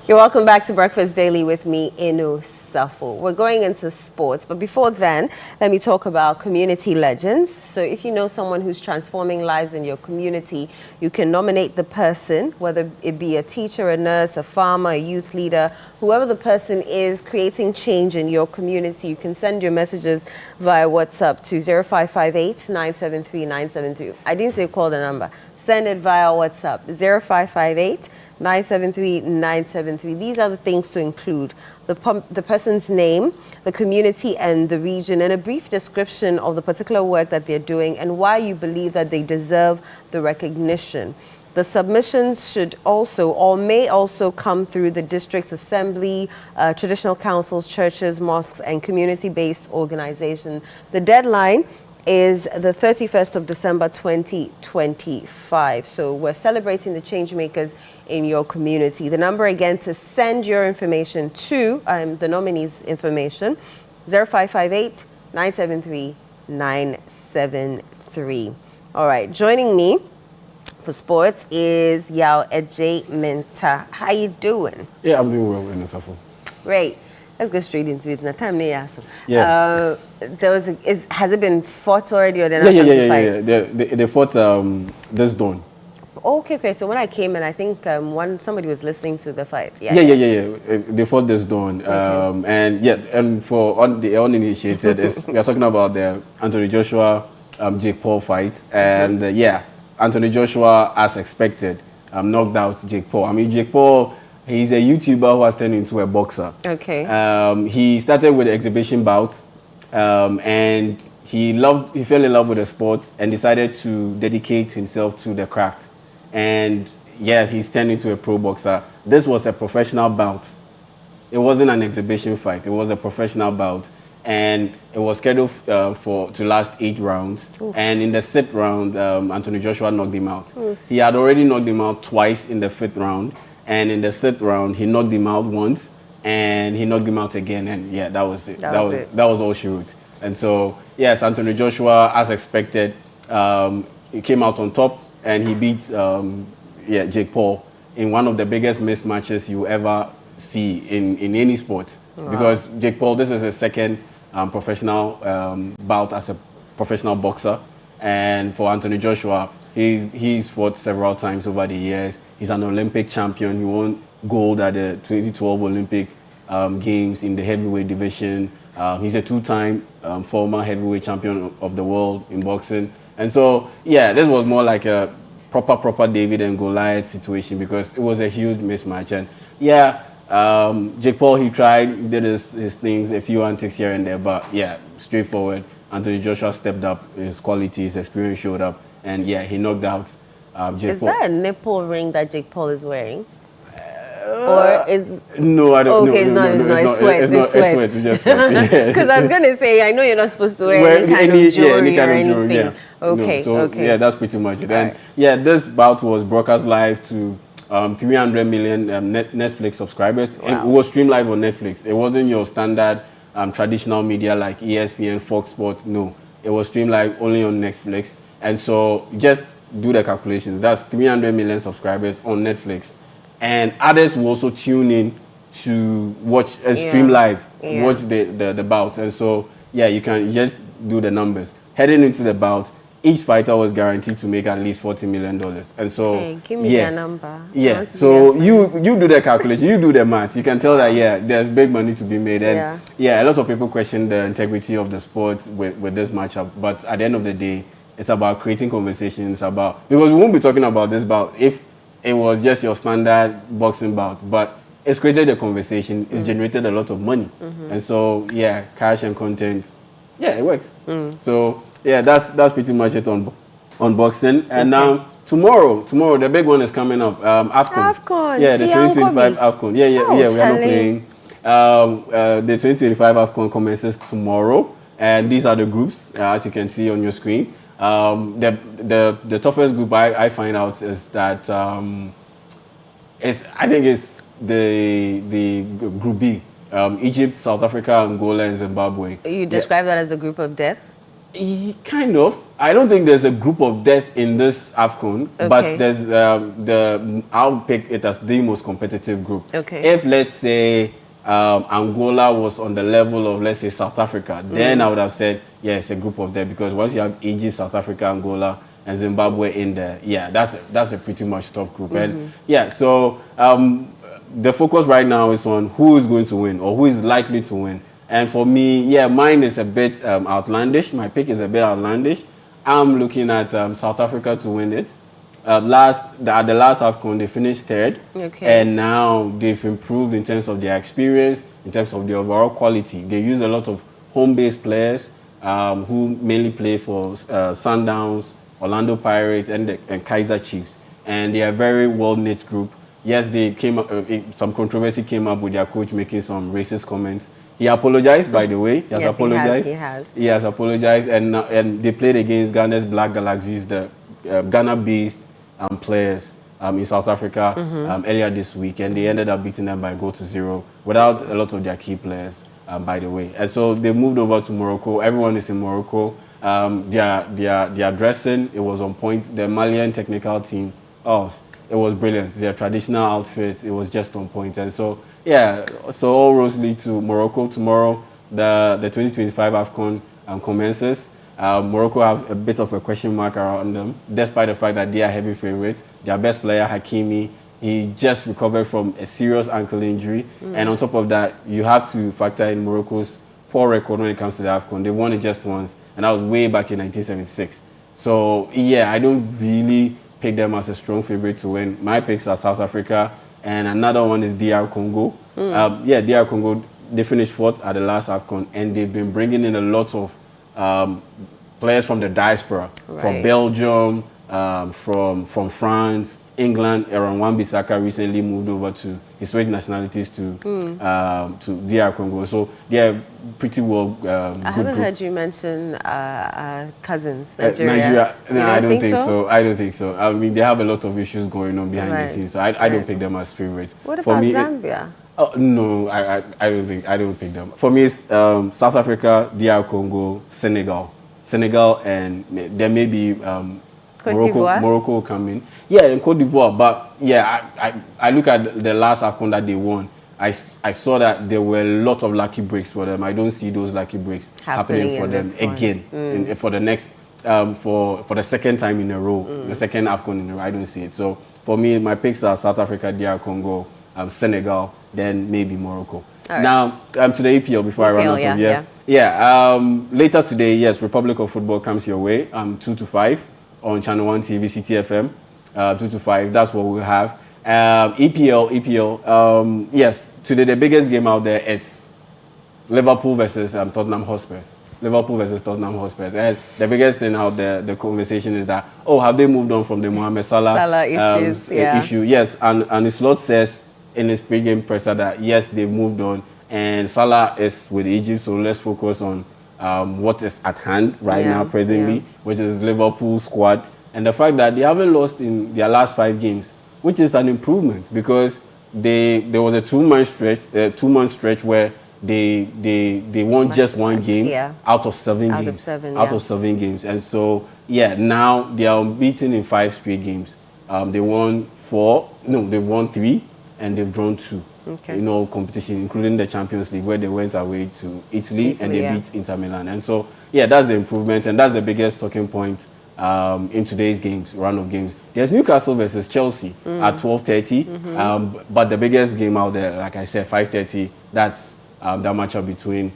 You're welcome back to Breakfast Daily with me, Inu Safo. We're going into sports, but before then, let me talk about community legends. So if you know someone who's transforming lives in your community, you can nominate the person, whether it be a teacher, a nurse, a farmer, a youth leader, whoever the person is creating change in your community. You can send your messages via WhatsApp to 0558 973 973. I didn't say call the number. Send it via WhatsApp, 0558 973 973. These are the things to include: the person's name, the community and the region, and a brief description of the particular work that they're doing and why you believe that they deserve the recognition. The submissions should also or may also come through the district assembly, traditional councils, churches, mosques, and community-based organizations. The deadline is the 31st of December 2025. So we're celebrating the change makers in your community. The number again to send your information to the nominees' information, 0558 973 973. All right, joining me for sports is Yao Eje Minta. How you doing? Yeah, I'm doing well in Safo. Great. Let's go straight into it. Now, time near answer. Yeah. Has it been fought already, or they're not to fight? They fought this dawn. Okay. So when I came in, I think somebody was listening to the fight. Yeah. They fought this dawn, and for the uninitiated, we are talking about the Anthony Joshua Jake Paul fight, and Anthony Joshua, as expected, knocked out Jake Paul. I mean, Jake Paul, he's a YouTuber who has turned into a boxer. Okay. He started with exhibition bouts, and he fell in love with the sport and decided to dedicate himself to the craft. And he's turned into a pro boxer. This was a professional bout. It wasn't an exhibition fight. It was a professional bout, and it was scheduled to last 8 rounds. Oof. And in the 6th round, Anthony Joshua knocked him out. Oof. He had already knocked him out twice in the 5th round. And in the 6th round, he knocked him out once, and he knocked him out again, and that was it. That was all she wrote. And so, yes, Anthony Joshua, as expected, he came out on top, and he beat Jake Paul in one of the biggest mismatches you ever see in any sport. Wow. Because Jake Paul, this is his second professional bout as a professional boxer, and for Anthony Joshua, he's fought several times over the years. He's an Olympic champion. He won gold at the 2012 Olympic Games in the heavyweight division. He's a 2-time former heavyweight champion of the world in boxing. And so, this was more like a proper David and Goliath situation, because it was a huge mismatch. And Jake Paul, he did his things, a few antics here and there, but straightforward. Anthony Joshua stepped up, his quality, his experience showed up, and he knocked out Jake Paul. Is that a nipple ring that Jake Paul is wearing? Or is... No, I don't know. Okay, it's not. It's sweat. It's sweat. It's just sweat. Because I was going to say, I know you're not supposed to wear any kind of jewelry or anything. Yeah. Okay, no, okay. That's pretty much it. And this bout was broadcast live to 300 million Netflix subscribers. Wow. It was streamed live on Netflix. It wasn't your standard traditional media like ESPN, Fox Sports. No, it was streamed live only on Netflix. And so just do the calculations. That's 300 million subscribers on Netflix. And others will also tune in to watch stream live, watch the bout. And so, you can just do the numbers. Heading into the bout, each fighter was guaranteed to make at least $40 million. And so, hey, give me their number. I Yeah, want to so be you do the calculation, you do the math. You can tell that, yeah, there's big money to be made. And yeah, a lot of people question the integrity of the sport with this matchup. But at the end of the day, it's about creating conversations about, because we won't be talking about this bout if it was just your standard boxing bout. But it's created a conversation, it's generated a lot of money. And so, yeah, cash and content, yeah, it works. So, yeah, that's pretty much it on boxing. And now tomorrow the big one is coming up. AFCON. Yeah, the 2025 AFCON. Yeah, we are not playing. The 2025 AFCON commences tomorrow, and these are the groups as you can see on your screen. The toughest group I find out is that I think it's the Group B. Egypt, South Africa, Angola, and Zimbabwe. You describe that as a group of death? Kind of. I don't think there's a group of death in this AFCON, but there's I'll pick it as the most competitive group. If, let's say, Angola was on the level of, let's say, South Africa, then I would have said, yeah, it's a group of death, because once you have Egypt, South Africa, Angola, and Zimbabwe in there, yeah, that's a pretty much tough group. And yeah, so the focus right now is on who is going to win or who is likely to win. And for me, yeah, mine is a bit outlandish. My pick is a bit outlandish. I'm looking at South Africa to win it. At the last AFCON, they finished third. And now they've improved in terms of their experience, in terms of the overall quality. They use a lot of home-based players who mainly play for Sundowns, Orlando Pirates, and Kaizer Chiefs. And they are a very well-knit group. Yes, they came up, some controversy came up with their coach making some racist comments. He apologized, by the way. He has apologized. He has apologized, and they played against Ghana's Black Galaxies, the Ghana-based players in South Africa earlier this week, and they ended up beating them by 0-0 without a lot of their key players, by the way. And so they moved over to Morocco. Everyone is in Morocco. Their dressing, it was on point. The Malian technical team, it was brilliant. Their traditional outfit, it was just on point. And so, yeah, so all roads lead to Morocco tomorrow. The 2025 AFCON commences. Morocco have a bit of a question mark around them, despite the fact that they are heavy favorites. Their best player, Hakimi, he just recovered from a serious ankle injury. And on top of that, you have to factor in Morocco's poor record when it comes to the AFCON. They won it just once, and that was way back in 1976. So, yeah, I don't really pick them as a strong favorite to win. My picks are South Africa, and another one is DR Congo. DR Congo, they finished fourth at the last AFCON, and they've been bringing in a lot of players from the diaspora, from Belgium, from France, England. Aaron Wan-Bissaka recently moved over to, he switched nationalities to DR Congo. So they're pretty well I haven't heard you mention cousins, Nigeria. No, I don't think so. I don't think so. I mean, they have a lot of issues going on behind the scenes, so I don't pick them as favorites. What about Zambia? No, I don't pick them. For me, it's South Africa, DR Congo, Senegal, and there may be Morocco will come in. Yeah, in Cote d'Ivoire. But yeah, I look at the last AFCON that they won. I saw that there were a lot of lucky breaks for them. I don't see those lucky breaks happening for them again for the next for the second time in a row, the second AFCON in a row. I don't see it. So for me, my picks are South Africa, DR Congo, Senegal, then maybe Morocco. Right. Now to the EPL before I run out of later today, yes, Republic of Football comes your way 2 to 5 on Channel 1 TV, CTFM, 2 to 5. That's what we'll have. EPL. Yes, today the biggest game out there is Liverpool versus Tottenham Hotspurs. Liverpool versus Tottenham Hotspurs. And the biggest thing out there, the conversation is that, have they moved on from the Mohamed Salah issue? Yes, and the slot says in his pre-game presser that yes, they've moved on, and Salah is with Egypt, so let's focus on what is at hand right now presently, which is Liverpool's squad, and the fact that they haven't lost in their last 5 games, which is an improvement, because there was a 2-month stretch where they won just 1 game out of 7 games. Out of 7 games. And so now they are unbeaten in 5 straight games. They won 3 and they've drawn 2 in all competition, including the Champions League, where they went away to Italy and they beat Inter Milan. And so that's the improvement, and that's the biggest talking point in today's games, round of games. There's Newcastle versus Chelsea at 12:30, but the biggest game out there, like I said, 5:30. That's that matchup between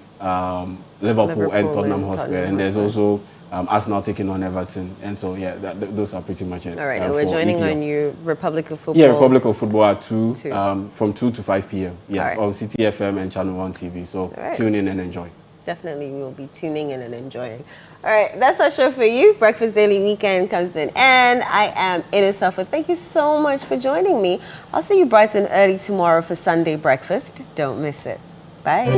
Liverpool and Tottenham Hotspur, and there's also Arsenal taking on Everton, and so yeah, those are pretty much it. All right, and we're joining EPL. on you, Republic of Football. Yeah, Republic of Football at 2, from 2 to 5 p.m. Yes, right. on City FM and Channel 1 TV. So tune in and enjoy. Definitely, we will be tuning in and enjoying. All right, that's our show for you. Breakfast Daily Weekend comes to an end. I am Ida Suffolk. Thank you so much for joining me. I'll see you bright and early tomorrow for Sunday breakfast. Don't miss it. Bye.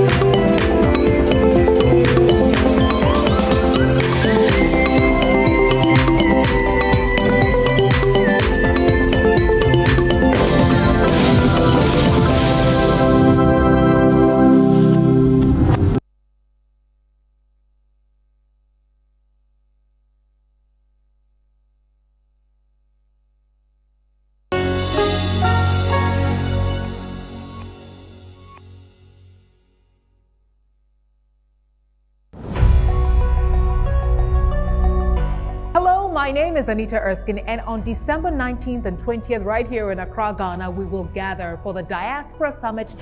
My name is Anita Erskine, and on December 19th and 20th, right here in Accra, Ghana, we will gather for the Diaspora Summit